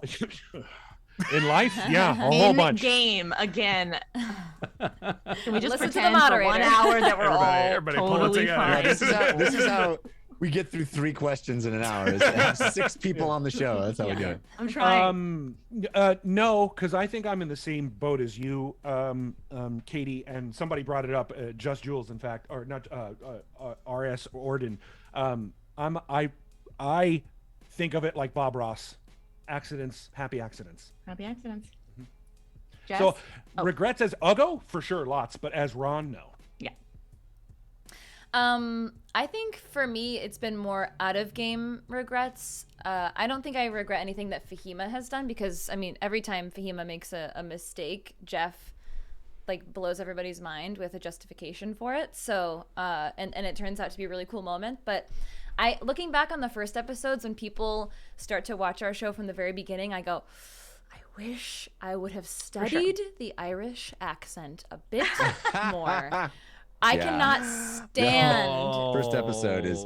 In life? Yeah, a whole bunch. In game, again. Can we just Listen to the pretend for moderator. 1 hour that we're Everybody pull it totally together. fine? This is how we get through 3 questions in an hour. Is to have 6 people on the show. That's how we do it. I'm trying. No, because I think I'm in the same boat as you, Katie, and somebody brought it up. Just Jules, in fact, or not. R.S. Orden. I think of it like Bob Ross. accidents, happy accidents. Happy accidents. Jess? So Oh. regrets as Ugo, for sure, lots, but as Ron, no. Yeah. I think for me, it's been more out of game regrets. I don't think I regret anything that Fahima has done because, I mean, every time Fahima makes a mistake, Jeff like blows everybody's mind with a justification for it. So, and it turns out to be a really cool moment. But looking back on the first episodes, when people start to watch our show from the very beginning, I go, I wish I would have studied the Irish accent a bit more. I cannot stand. First episode is.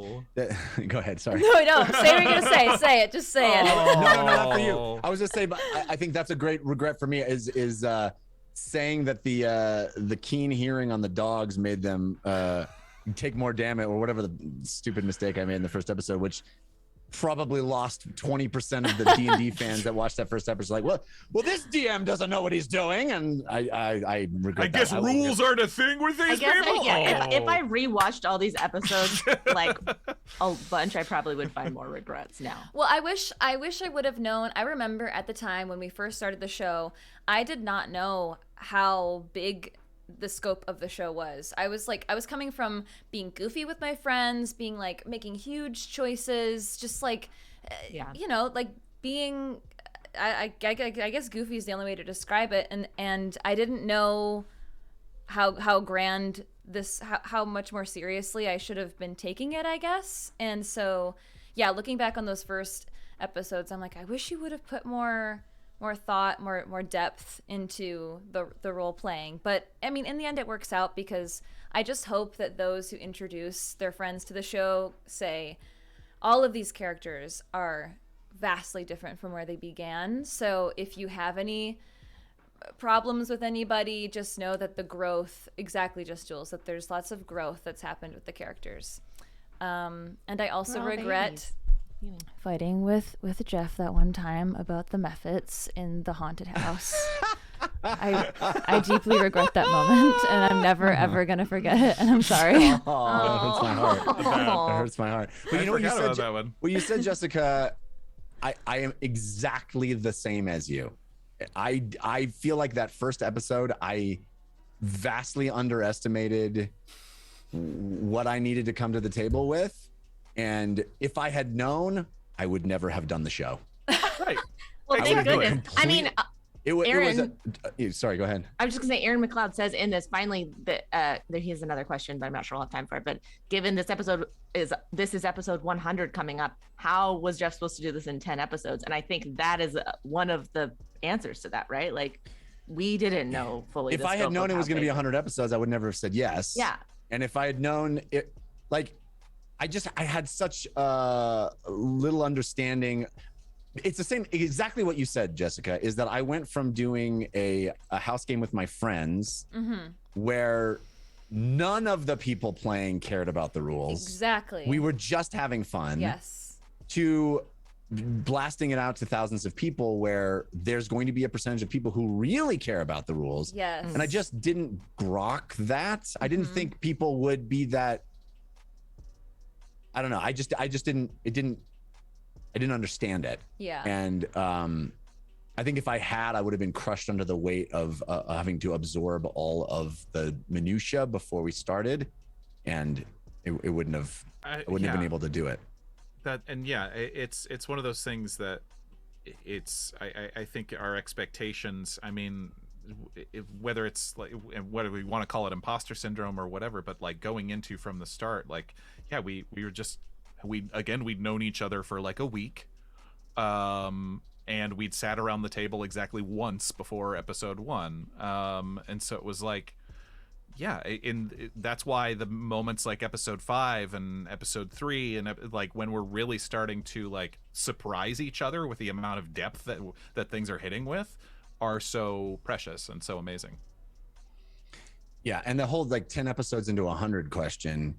Go ahead. Sorry. No, say what you're gonna say. Say it. Just say it. No, not for you. I was just saying, but I think that's a great regret for me is saying that the keen hearing on the dogs made them take more damage or whatever the stupid mistake I made in the first episode, which probably lost 20% of the D&D fans that watched that first episode. Like, well, this DM doesn't know what he's doing, and I regret. I guess rules aren't a thing with these people. If I rewatched all these episodes like a bunch, I probably would find more regrets now. Well, I wish I would have known. I remember at the time when we first started the show, I did not know how big the scope of the show was. I was coming from being goofy with my friends, being like making huge choices, just like you know, like being I guess goofy is the only way to describe it, and I didn't know how grand this, how much more seriously I should have been taking it, I guess. And so yeah, looking back on those first episodes, I'm like, I wish you would have put more thought, more depth into the role playing. But I mean, in the end, it works out because I just hope that those who introduce their friends to the show say all of these characters are vastly different from where they began. So if you have any problems with anybody, just know that the growth, exactly, just Jules, that there's lots of growth that's happened with the characters. And I also regret fighting with Jeff that one time about the Mephits in the haunted house. I deeply regret that moment, and I'm never ever gonna forget it. And I'm sorry. That hurts my heart. That hurts my heart. But you know what you said? That one. Well, you said, Jessica, I am exactly the same as you. I feel like that first episode, I vastly underestimated what I needed to come to the table with. And if I had known, I would never have done the show. Right. Well, thank goodness. I mean, Aaron, sorry, go ahead. I was just gonna say, Aaron McLeod says in this, finally, that he has another question, but I'm not sure I'll have time for it. But given this is episode 100 coming up, how was Jeff supposed to do this in 10 episodes? And I think that is one of the answers to that, right? Like, we didn't know fully. If I had known it was going to be 100 episodes, I would never have said yes. Yeah. And if I had known it, like, I had such little understanding. It's the same, exactly what you said, Jessica, is that I went from doing a house game with my friends where none of the people playing cared about the rules. Exactly. We were just having fun. Yes. To blasting it out to thousands of people where there's going to be a percentage of people who really care about the rules. Yes. And I just didn't grok that. I didn't think people would be that. I don't know. I just didn't understand it. Yeah. And I think if I had, I would have been crushed under the weight of having to absorb all of the minutia before we started, and it wouldn't have. I wouldn't have been able to do it. It's one of those things that I think our expectations. I mean, whether it's like, whether we want to call it imposter syndrome or whatever, but like going into from the start, like, yeah, we were just, we'd known each other for like a week, and we'd sat around the table exactly once before episode 1, and so it was like, yeah, that's why the moments like episode 5 and episode 3 and like when we're really starting to like surprise each other with the amount of depth that things are hitting with are so precious and so amazing. Yeah, and the whole like 10 episodes into 100 question,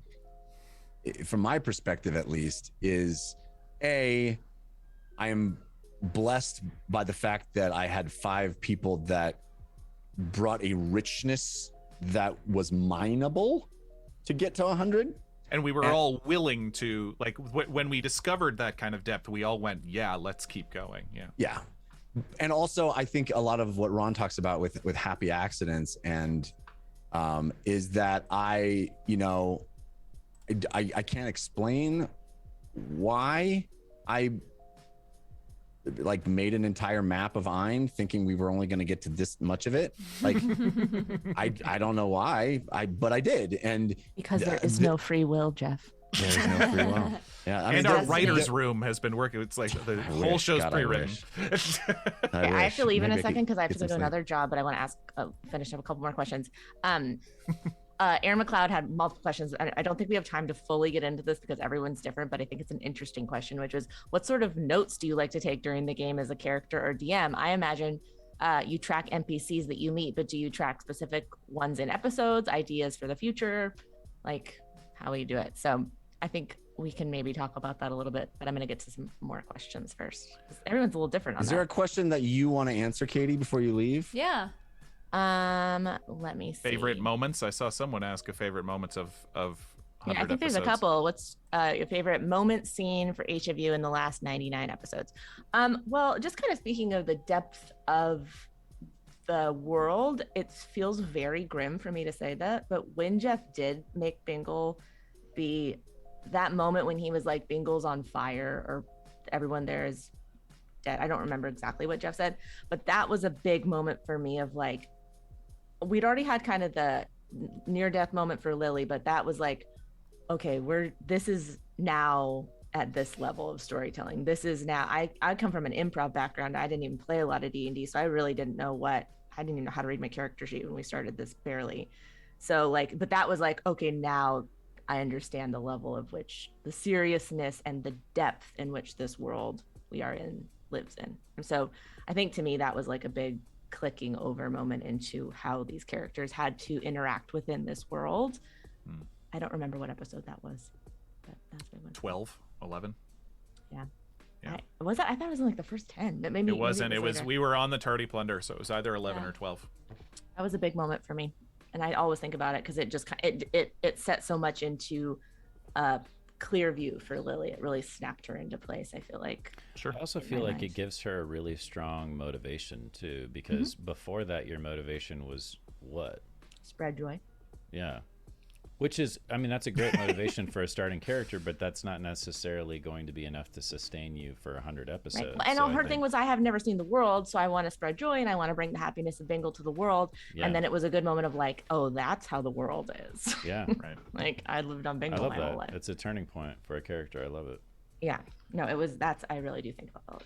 from my perspective at least, is I am blessed by the fact that I had 5 people that brought a richness that was mineable to get to 100. And we were all willing to, like, when we discovered that kind of depth, we all went, yeah, let's keep going. Yeah. And also, I think a lot of what Ron talks about with happy accidents and is that I can't explain why I like made an entire map of Ein thinking we were only going to get to this much of it. Like, I don't know why, but I did. And because there is no free will, Jeff. There's no free will. Yeah, and our writer's room has been working. It's like the whole show's pre-written. I have to leave in a second because I have to go to another job, but I want to ask, finish up a couple more questions. Aaron McLeod had multiple questions. I don't think we have time to fully get into this because everyone's different, but I think it's an interesting question, which was, what sort of notes do you like to take during the game as a character or DM? I imagine you track NPCs that you meet, but do you track specific ones in episodes, ideas for the future? Like, how will you do it? So I think we can maybe talk about that a little bit, but I'm going to get to some more questions first. Everyone's a little different on that. Is there a question that you want to answer, Katie, before you leave? Yeah. Let me see. Favorite moments? I saw someone ask a favorite moments of 100 I think there's a couple. What's your favorite moment scene for each of you in the last 99 episodes? Well, just kind of speaking of the depth of the world, it feels very grim for me to say that, but when Jeff did make Bingle be that moment when he was like, Bingle's on fire or everyone there is dead. I don't remember exactly what Jeff said, but that was a big moment for me of like, we'd already had kind of the near death moment for Lily, but that was like, okay, this is now at this level of storytelling. This is now, I come from an improv background. I didn't even play a lot of D&D. So I really didn't know I didn't even know how to read my character sheet when we started this, barely. So like, but that was like, okay, now I understand the level of which the seriousness and the depth in which this world we are in lives in. And so I think to me, that was like a big clicking over moment into how these characters had to interact within this world. I don't remember what episode that was, but that's what it was. 12, 11. Yeah. Yeah. I thought it was in like the first 10, but maybe it wasn't. Maybe it was later. We were on the Tardy Plunder, so it was either 11 or 12. That was a big moment for me, and I always think about it because it just it set so much into clear view for Lily. It really snapped her into place, I feel like. Sure. I also feel like it gives her a really strong motivation too, because before that, your motivation was what? Spread joy. Yeah. Which is, I mean, that's a great motivation for a starting character, but that's not necessarily going to be enough to sustain you for 100 episodes. Right. And her thing was, I have never seen the world, so I want to spread joy and I want to bring the happiness of Bingle to the world. Yeah. And then it was a good moment of like, oh, that's how the world is. Yeah. Right. Like, I lived on Bingle my whole life. It's a turning point for a character. I love it. Yeah. No, I really do think about that all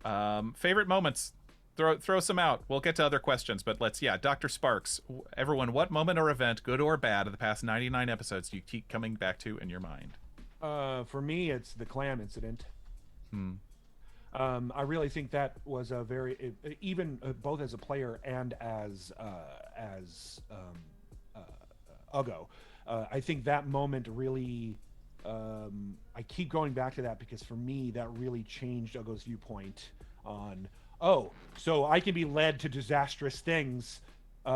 the time. Favorite moments? Throw some out. We'll get to other questions, but Dr. Sparks, everyone, what moment or event, good or bad, of the past 99 episodes do you keep coming back to in your mind? For me, it's the clam incident. I really think that was a very, even both as a player and as Ugo, I think that moment really, I keep going back to that because for me, that really changed Ugo's viewpoint on, oh, so I can be led to disastrous things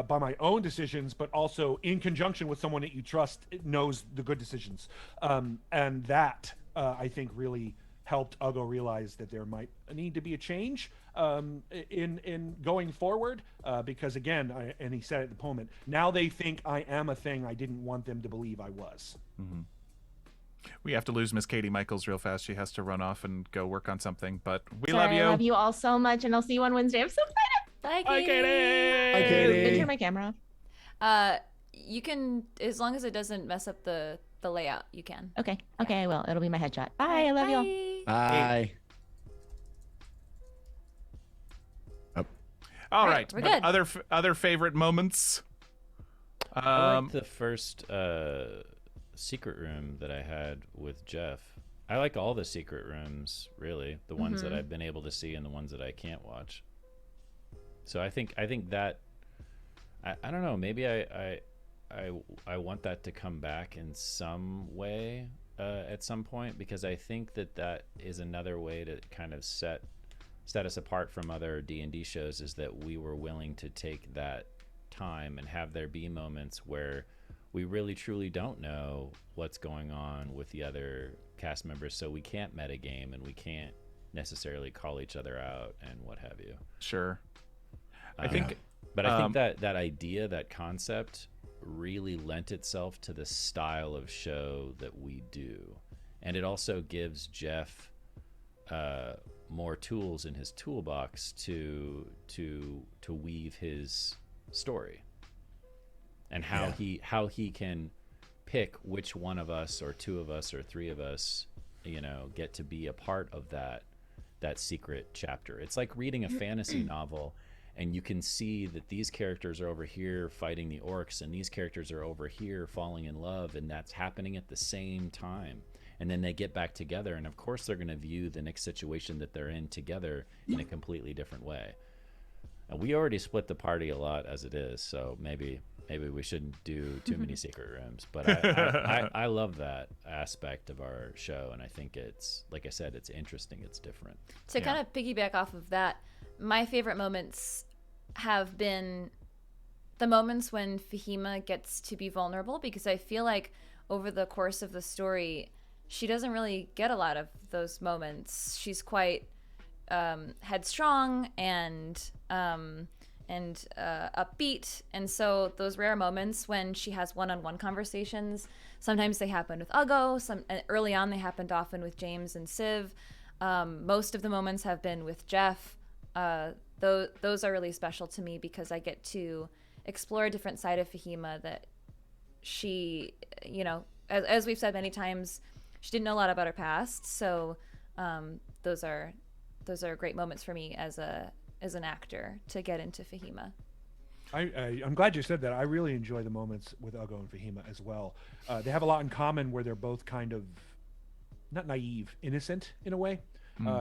by my own decisions, but also in conjunction with someone that you trust knows the good decisions. And that, I think, really helped Ugo realize that there might need to be a change in going forward. Because again, and he said it in the moment, now they think I am a thing I didn't want them to believe I was. Mm-hmm. We have to lose Miss Katie Michaels real fast. She has to run off and go work on something, but we love you. I love you all so much, and I'll see you on Wednesday. I'm so excited. Bye, Katie. Bye, Katie. Can you turn my camera off? You can, as long as it doesn't mess up the layout, you can. Okay, I will. It'll be my headshot. Bye, I love you all. Bye. All right. We're good. Other favorite moments? I like the first secret room that I had with Jeff. I like all the secret rooms, really, the ones that I've been able to see and the ones that I can't watch. So I think that I don't know, maybe I want that to come back in some way at some point, because I think that is another way to kind of set us apart from other D&D shows, is that we were willing to take that time and have there be moments where we really truly don't know what's going on with the other cast members, so we can't metagame and we can't necessarily call each other out and what have you. Sure. I think that idea, that concept really lent itself to the style of show that we do. And it also gives Jeff more tools in his toolbox to weave his story, and how he can pick which one of us or two of us or three of us, you know, get to be a part of that secret chapter. It's like reading a fantasy novel, and you can see that these characters are over here fighting the orcs and these characters are over here falling in love, and that's happening at the same time. And then they get back together, and of course they're going to view the next situation that they're in together in a completely different way. And we already split the party a lot as it is, so maybe we shouldn't do too many secret rooms. But I love that aspect of our show, and I think it's, like I said, it's interesting, it's different. To kind of piggyback off of that, my favorite moments have been the moments when Fahima gets to be vulnerable, because I feel like over the course of the story, she doesn't really get a lot of those moments. She's quite headstrong and upbeat, and so those rare moments when she has one-on-one conversations, sometimes they happen with Uggo, early on they happened often with James and Civ. Most of the moments have been with Jeff. Those are really special to me because I get to explore a different side of Fahima that she, you know, as we've said many times, she didn't know a lot about her past. So those are great moments for me as an actor to get into Fahima. I'm glad you said that. I really enjoy the moments with Uggo and Fahima as well. They have a lot in common where they're both kind of not naive, innocent in a way,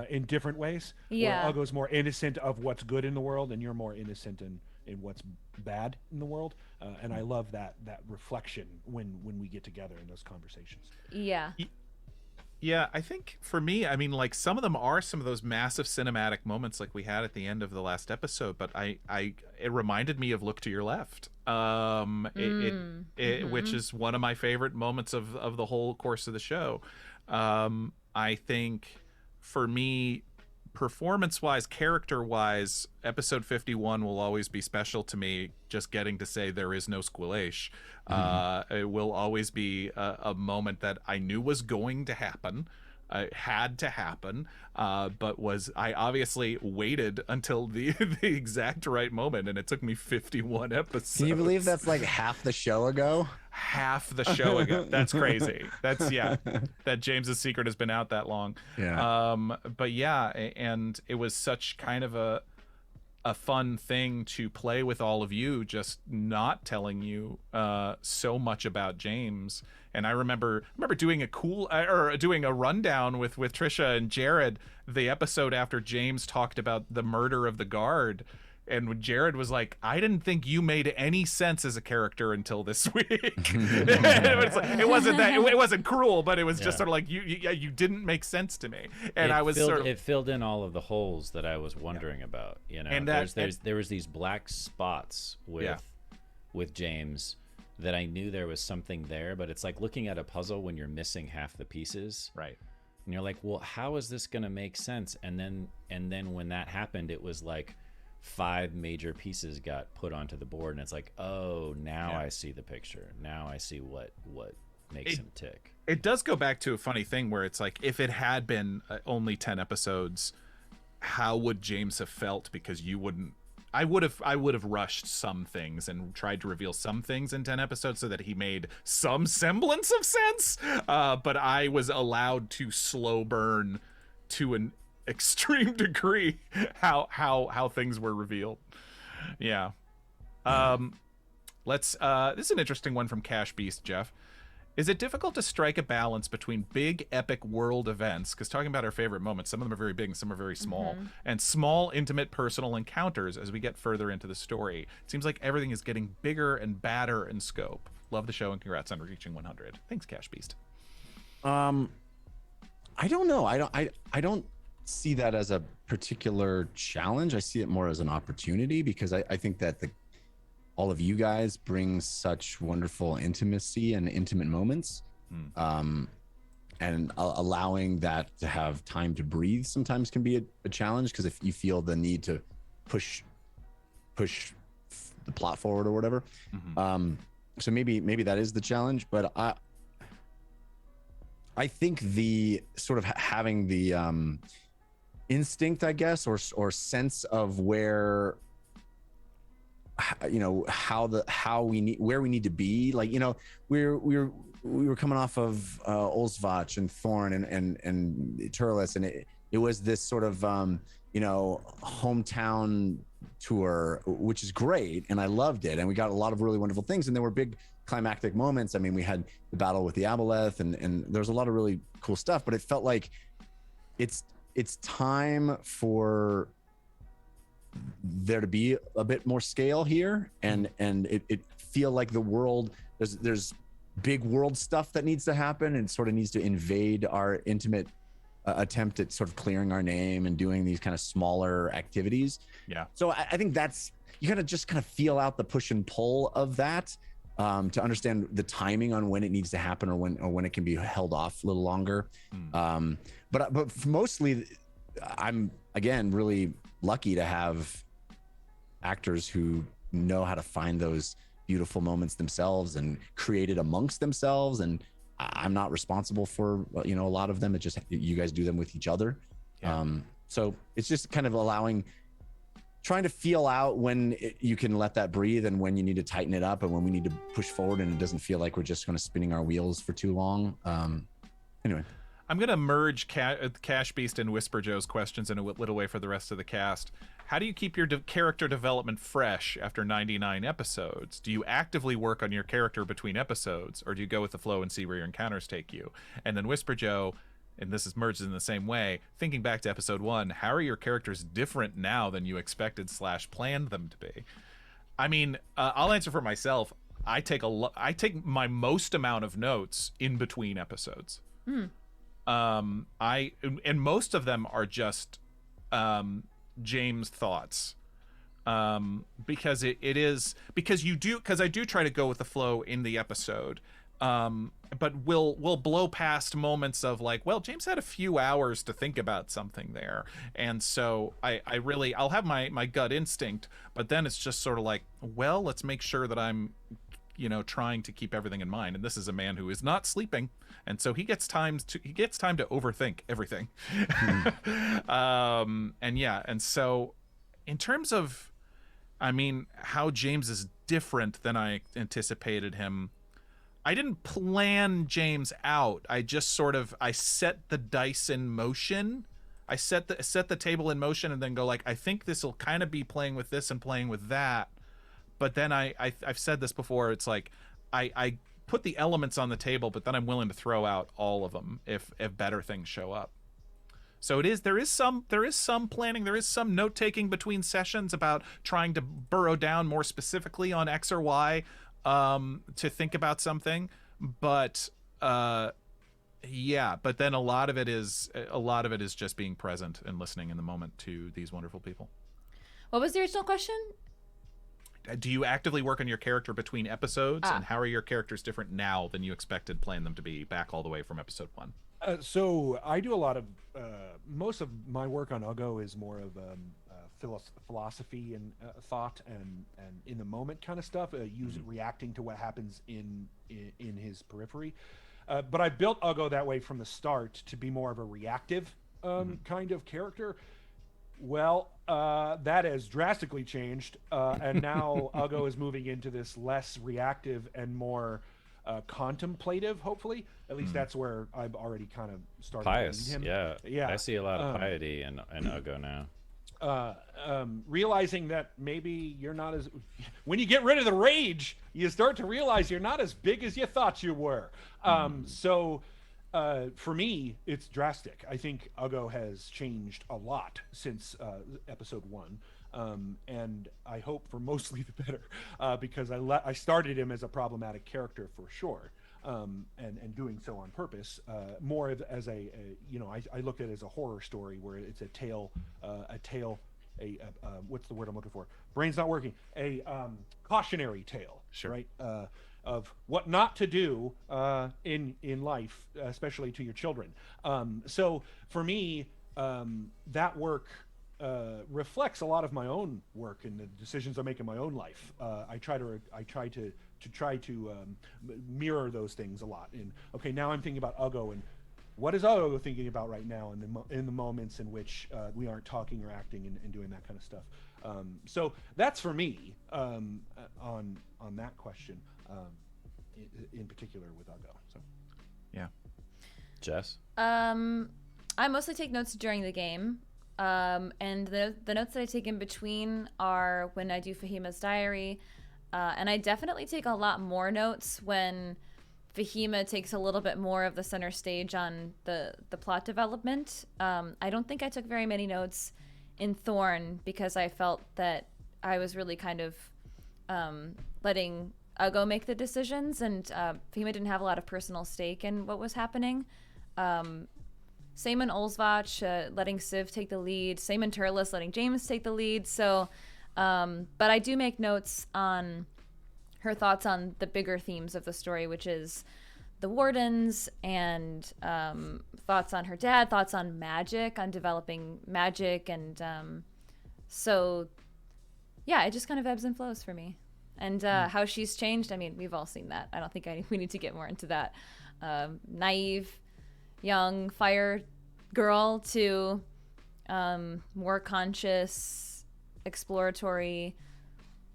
in different ways. Yeah. Where Uggo's more innocent of what's good in the world, and you're more innocent in what's bad in the world. And I love that reflection when we get together in those conversations. Yeah. Yeah, I think for me, I mean, like, some of them are some of those massive cinematic moments like we had at the end of the last episode, but it reminded me of Look to Your Left, which is one of my favorite moments of the whole course of the show. I think for me, performance-wise, character-wise, episode 51 will always be special to me. Just getting to say there is no Squillace. It will always be a moment that I knew was going to happen. Had to happen, but I obviously waited until the exact right moment, and it took me 51 episodes. Can you believe that's like half the show ago? Half the show ago. That's crazy. That's that James's Secret has been out that long. Yeah. But yeah, and it was such kind of a fun thing to play with all of you, just not telling you so much about James. And I remember doing a rundown with Trisha and Jared, the episode after James talked about the murder of the guard. And when Jared was like, I didn't think you made any sense as a character until this week. It wasn't cruel, but it was just sort of like, you didn't make sense to me. And it filled in all of the holes that I was wondering about, you know. And there was these black spots with James that I knew there was something there, but it's like looking at a puzzle when you're missing half the pieces. Right. And you're like, well, how is this going to make sense? And then when that happened, it was like 5 major pieces got put onto the board, and it's like, oh, now I see the picture. Now I see what makes him tick. It does go back to a funny thing where it's like, if it had been only 10 episodes, how would James have felt? Because I would have rushed some things and tried to reveal some things in 10 episodes so that he made some semblance of sense. But I was allowed to slow burn to an extreme degree how things were revealed. Yeah. This is an interesting one from Cash Beast, Jeff. Is it difficult to strike a balance between big epic world events, because talking about our favorite moments, some of them are very big and some are very small, and small intimate personal encounters as we get further into the story? It seems like everything is getting bigger and badder in scope. Love the show and congrats on reaching 100. Thanks, Cash Beast. I don't know. I don't see that as a particular challenge. I see it more as an opportunity, because I think that all of you guys bring such wonderful intimacy and intimate moments. And allowing that to have time to breathe sometimes can be a challenge, because if you feel the need to push the plot forward or whatever. So maybe that is the challenge, but I think the sort of having the instinct, I guess, or sense of where, you know, where we need to be. Like, you know, we were coming off of Olsvach and Thorn and Turles, and it was this sort of you know, hometown tour, which is great, and I loved it, and we got a lot of really wonderful things, and there were big climactic moments. I mean, we had the battle with the Aboleth, and there was a lot of really cool stuff, but it felt like it's time for there to be a bit more scale here, and it feel like the world, there's big world stuff that needs to happen, and sort of needs to invade our intimate attempt at sort of clearing our name and doing these kind of smaller activities. Yeah. So I think that's, you gotta just kind of feel out the push and pull of that, to understand the timing on when it needs to happen, or when it can be held off a little longer. But mostly, I'm again really lucky to have actors who know how to find those beautiful moments themselves and create it amongst themselves, and I'm not responsible for, you know, a lot of them. It just, you guys do them with each other. So it's just kind of trying to feel out when you can let that breathe, and when you need to tighten it up, and when we need to push forward, and it doesn't feel like we're just kind of spinning our wheels for too long. Anyway. I'm going to merge Cash Beast and Whisper Joe's questions in a little way for the rest of the cast. How do you keep your character development fresh after 99 episodes? Do you actively work on your character between episodes, or do you go with the flow and see where your encounters take you? And then Whisper Joe, and this is merged in the same way, thinking back to episode 1, how are your characters different now than you expected / planned them to be? I mean, I'll answer for myself. I take my most amount of notes in between episodes. And most of them are just James thoughts, because I do try to go with the flow in the episode, but we'll blow past moments of like, well, James had a few hours to think about something there, and so I'll have my gut instinct, but then it's just sort of like, well, let's make sure that I'm, you know, trying to keep everything in mind. And this is a man who is not sleeping, and so he gets time to overthink everything. And so in terms of, I mean, how James is different than I anticipated him, I didn't plan James out. I just sort of, I set the dice in motion. I set the table in motion, and then go like, I think this will kind of be playing with this and playing with that. But then I've said this before, it's like I put the elements on the table, but then I'm willing to throw out all of them if better things show up. So there is some planning, there is some note taking between sessions about trying to burrow down more specifically on X or Y, to think about something. But but then a lot of it is just being present and listening in the moment to these wonderful people. What was the original question? Do you actively work on your character between episodes, and how are your characters different now than you expected playing them to be back all the way from episode 1? So I do a lot of, most of my work on Uggo is more of philosophy and thought and in the moment kind of stuff, reacting to what happens in his periphery. But I built Uggo that way from the start to be more of a reactive kind of character. Well, that has drastically changed, and now Uggo is moving into this less reactive and more contemplative, hopefully. At least that's where I've already kind of started pious him. Yeah, I see a lot of piety in Uggo now. Realizing that maybe you're not as, when you get rid of the rage, you start to realize you're not as big as you thought you were. So for me, it's drastic. I think Uggo has changed a lot since episode 1. And I hope for mostly the better, because I started him as a problematic character for sure, and doing so on purpose, more as I look at it as a horror story where it's a tale what's the word I'm looking for? Brain's not working. A cautionary tale, Sure. right? Of what not to do in life, especially to your children. So for me, that work reflects a lot of my own work and the decisions I make in my own life. I try to mirror those things a lot. And okay, now I'm thinking about Uggo, and what is Uggo thinking about right now in the moments in which we aren't talking or acting and doing that kind of stuff. So that's for me on that question. In particular with Uggo. So Yeah. Jess? I mostly take notes during the game. And the notes that I take in between are when I do Fahima's diary. And I definitely take a lot more notes when Fahima takes a little bit more of the center stage on the plot development. I don't think I took very many notes in Thorn because I felt that I was really kind of letting Uggo make the decisions, and Fahima didn't have a lot of personal stake in what was happening. Same in Olsvach, letting Civ take the lead. Same in Turles, letting James take the lead. So, but I do make notes on her thoughts on the bigger themes of the story, which is the Wardens, and thoughts on her dad, thoughts on magic, on developing magic. And so, yeah, it just kind of ebbs and flows for me. And how she's changed, I mean, we've all seen that. I don't think we need to get more into that. Naive, young fire girl to more conscious, exploratory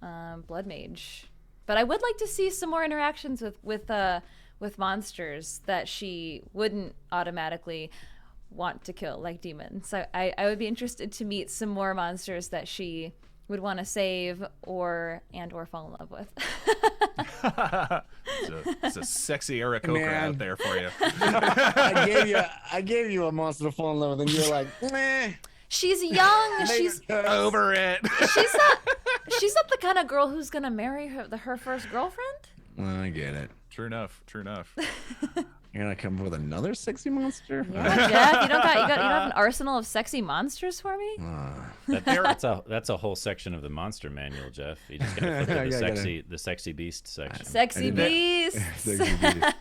blood mage. But I would like to see some more interactions with monsters that she wouldn't automatically want to kill, like demons. So I would be interested to meet some more monsters that she would want to save or fall in love with. It's a sexy Aarakocra out there for you. I gave you a monster to fall in love with, and you're like, meh. She's young. She's Over it. she's not the kind of girl who's gonna marry her first girlfriend. Well, I get it. True enough. You're gonna come up with another sexy monster? Yeah, Jeff, you don't have an arsenal of sexy monsters for me? That's a whole section of the monster manual, Jeff. You just gotta flip to the sexy beast section. Sexy beasts. Sexy beast.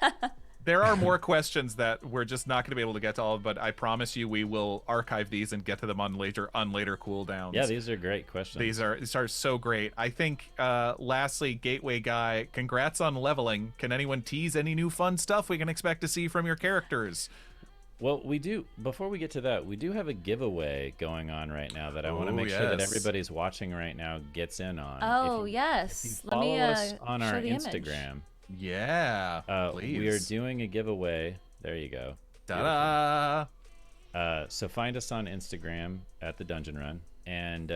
There are more questions that we're just not going to be able to get to all of, but I promise you we will archive these and get to them on later cooldowns. Yeah, these are great questions. These are so great. I think lastly, Gateway Guy, congrats on leveling. Can anyone tease any new fun stuff we can expect to see from your characters? Well, we do. Before we get to that, we do have a giveaway going on right now that I want to make sure that everybody's watching right now gets in on. Oh, yes. Let me us on our Instagram. Image. Yeah, please. We are doing a giveaway. There you go. Ta-da! So find us on Instagram at the Dungeon Run, and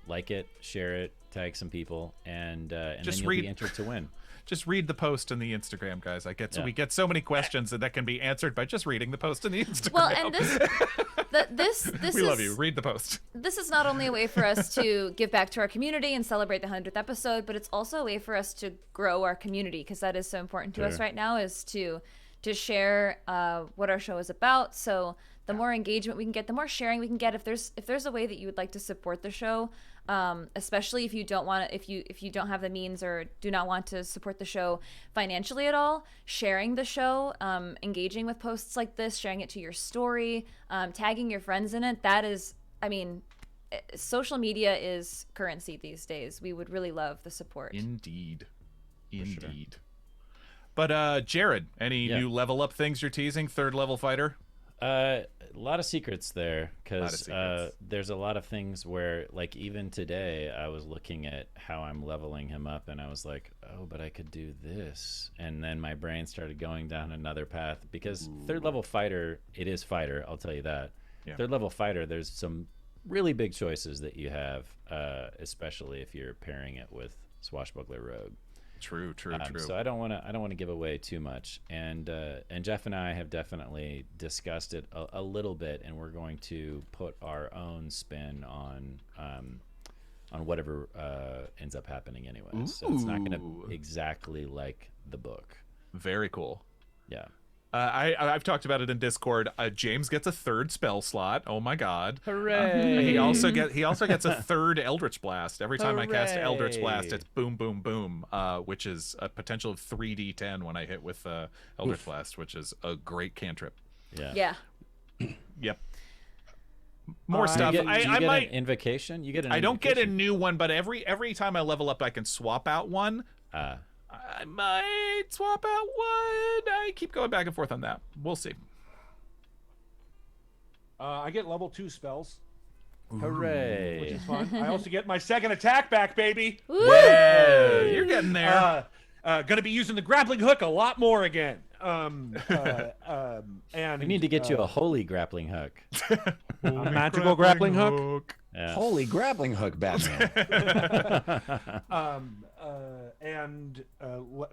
like it, share it, tag some people, and then you'll be entered to win. Just read the post in the Instagram, guys. We get so many questions that can be answered by just reading the post in the Instagram. Well, and this we love you. Read the post. This is not only a way for us to give back to our community and celebrate the 100th episode, but it's also a way for us to grow our community, because that is so important to us right now, is to share what our show is about. So the more engagement we can get, the more sharing we can get. If there's a way that you would like to support the show, especially if you don't want to, if you don't have the means or do not want to support the show financially at all, sharing the show, engaging with posts like this, sharing it to your story, tagging your friends in it, that is, I mean, social media is currency these days. We would really love the support. Indeed. Sure. But Jared, any new level up things you're teasing? Third level fighter? A lot of secrets there, because there's a lot of things where, like, even today I was looking at how I'm leveling him up, and I was like, oh, but I could do this, and then my brain started going down another path, because third level fighter, it is fighter, I'll tell you that. Third level fighter, there's some really big choices that you have, especially if you're pairing it with swashbuckler rogue. True. So I don't want to give away too much, and Jeff and I have definitely discussed it a little bit, and we're going to put our own spin on whatever ends up happening anyway. So it's not going to be exactly like the book. Very cool. Yeah. I've talked about it in Discord. James gets a third spell slot. Oh my god! Hooray! He also gets a third Eldritch Blast. Every time I cast Eldritch Blast, it's boom, boom, boom, which is a potential of 3d10 when I hit with Eldritch Blast, which is a great cantrip. Yeah. Yep. More stuff. Do you get I might an invocation. You get an. I don't get a invocation? new one, but every time I level up, I can swap out one. I might swap out one. I keep going back and forth on that. We'll see. I get level 2 spells, Hooray! which is fun. I also get my second attack back, baby. Yeah, you're getting there. Gonna be using the grappling hook a lot more again. And We need to get you a holy grappling hook. a magical grappling hook. Yeah. Holy grappling hook, Batman.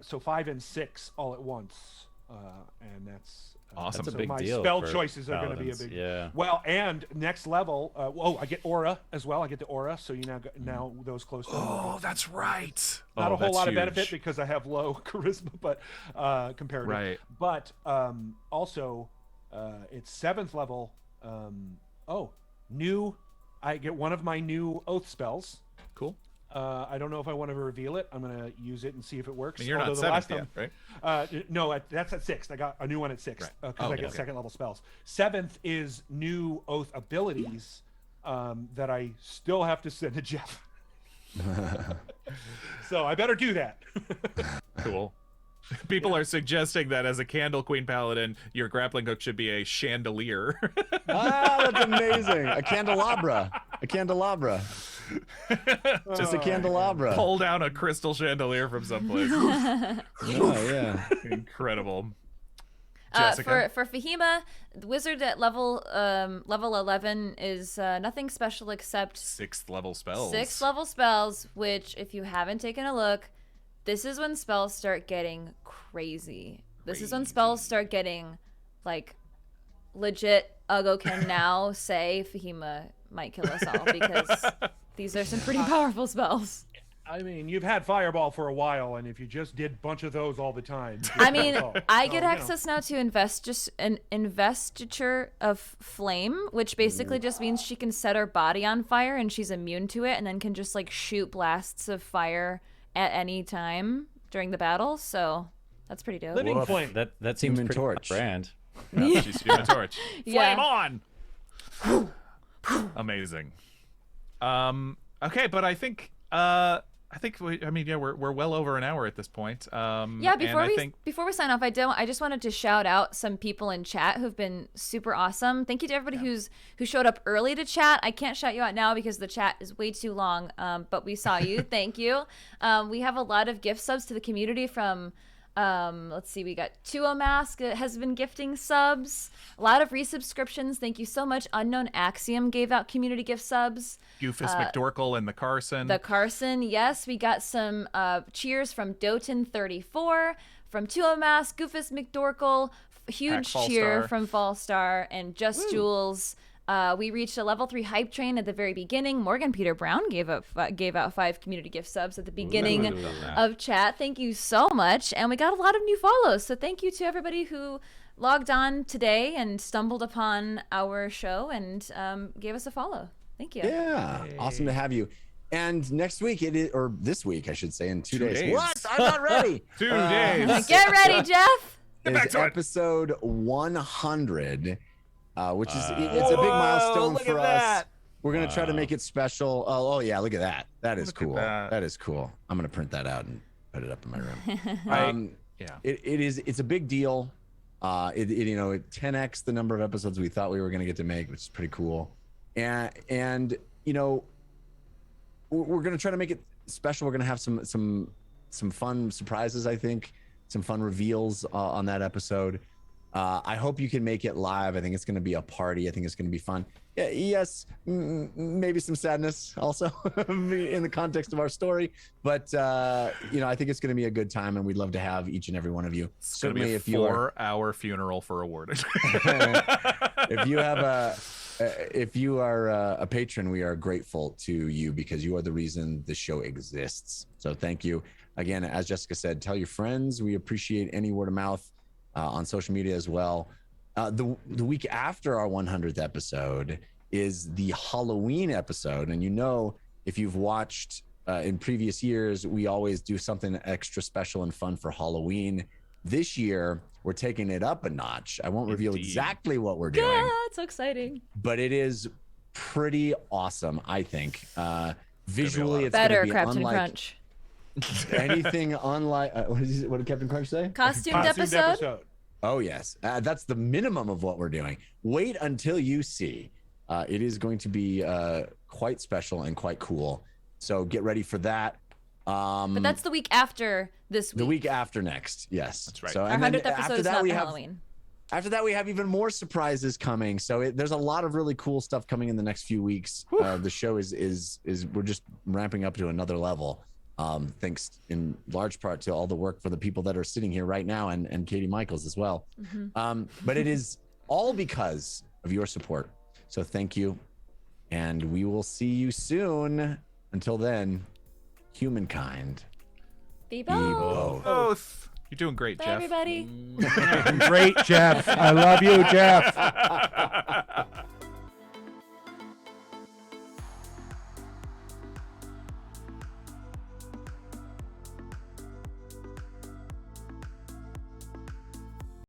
So 5 and 6 all at once, and that's Awesome. That's a so big my deal. spell for choices are going to be a paladins. big. Yeah. Well, and next level. I get aura as well. I get the aura, so you now those close to. Oh, that's right. Not a whole that's lot of huge. benefit because I have low charisma, but comparative. Right. But also, it's 7th level. New. I get one of my new oath spells. Cool. I don't know if I want to reveal it. I'm gonna use it and see if it works. I mean, you're not Although the last 7th yet, right? No, that's at 6th. I got a new one at 6th because I get okay. 2nd level spells. 7th is new oath abilities that I still have to send to Jeff. So I better do that. Cool. People are suggesting that as a Candle Queen Paladin, your grappling hook should be a chandelier. That's amazing. A candelabra. A candelabra. Just a candelabra. Pull down a crystal chandelier from someplace. Oh, yeah. Incredible. Jessica? For Fahima, the wizard at level 11 is nothing special except 6th level spells. 6th level spells, which if you haven't taken a look, this is when spells start getting crazy. This is when spells start getting like legit. Ugo can now say Fahima might kill us all because these are some pretty powerful spells. I mean, you've had Fireball for a while, and if you just did a bunch of those all the time. I mean, I get you know. access now to an investiture of flame, which basically just means she can set her body on fire and she's immune to it, and then can just like shoot blasts of fire at any time during the battle. So that's pretty dope. Living Woof. Flame. That seems Human pretty Torch. brand. Yeah, she's Human Torch. Yeah. Flame on! Amazing. Okay, but I think we're well over an hour at this point. Yeah, before we sign off, I just wanted to shout out some people in chat who've been super awesome. Thank you to everybody who showed up early to chat. I can't shout you out now because the chat is way too long. But we saw you. Thank you. We have a lot of gift subs to the community from let's see, we got Tuo Mask has been gifting subs. A lot of resubscriptions. Thank you so much. Unknown Axiom gave out community gift subs. Goofus McDorkle and the Carson. Yes, we got some cheers from Doten34, from Tuo Mask, Goofus McDorkle, huge cheer from Fallstar, and Just Jules. We reached a level 3 hype train at the very beginning. Morgan Peter Brown gave out 5 community gift subs at the beginning of chat. Thank you so much. And we got a lot of new follows. So thank you to everybody who logged on today and stumbled upon our show and gave us a follow. Thank you. Yeah. Awesome to have you. And next week, or this week, I should say, in 2 days. days. What? I'm not ready. 2 days. Get ready, Jeff. Is episode 100. Which is it's a big milestone for us. We're gonna try to make it special. Oh yeah, look at that. That is cool. That is cool. I'm gonna print that out and put it up in my room. Yeah. It's a big deal. It 10x the number of episodes we thought we were gonna get to make, which is pretty cool. And we're gonna try to make it special. We're gonna have some fun surprises. I think some fun reveals on that episode. I hope you can make it live. I think it's going to be a party. I think it's going to be fun. Yeah, yes, maybe some sadness also in the context of our story. But, I think it's going to be a good time, and we'd love to have each and every one of you. It's going to be a 4-hour funeral for Awarded. If you are a patron, we are grateful to you because you are the reason the show exists. So thank you. Again, as Jessica said, tell your friends. We appreciate any word of mouth. on social media as well. The week after our 100th episode is the Halloween episode. And if you've watched in previous years, we always do something extra special and fun for Halloween. This year, we're taking it up a notch. I won't reveal exactly what we're doing. Yeah, it's so exciting. But it is pretty awesome, I think. Visually, it's better, gonna be Captain unlike Crunch. anything unlike. What did Captain Crunch say? Costumed episode. Oh yes, that's the minimum of what we're doing. Wait until you see. It is going to be quite special and quite cool. So get ready for that. But that's the week after this week. The week after next, yes. That's right. So, Our and then 100th episode after is that, not we the have Halloween. After that, we have even more surprises coming. So there's a lot of really cool stuff coming in the next few weeks. The show is we're just ramping up to another level. Thanks in large part to all the work for the people that are sitting here right now and Katie Michaels as well. But it is all because of your support. So thank you. And we will see you soon. Until then, humankind. Be Be both. Both. You're doing great, Bye, Jeff. everybody. Great, Jeff. I love you, Jeff.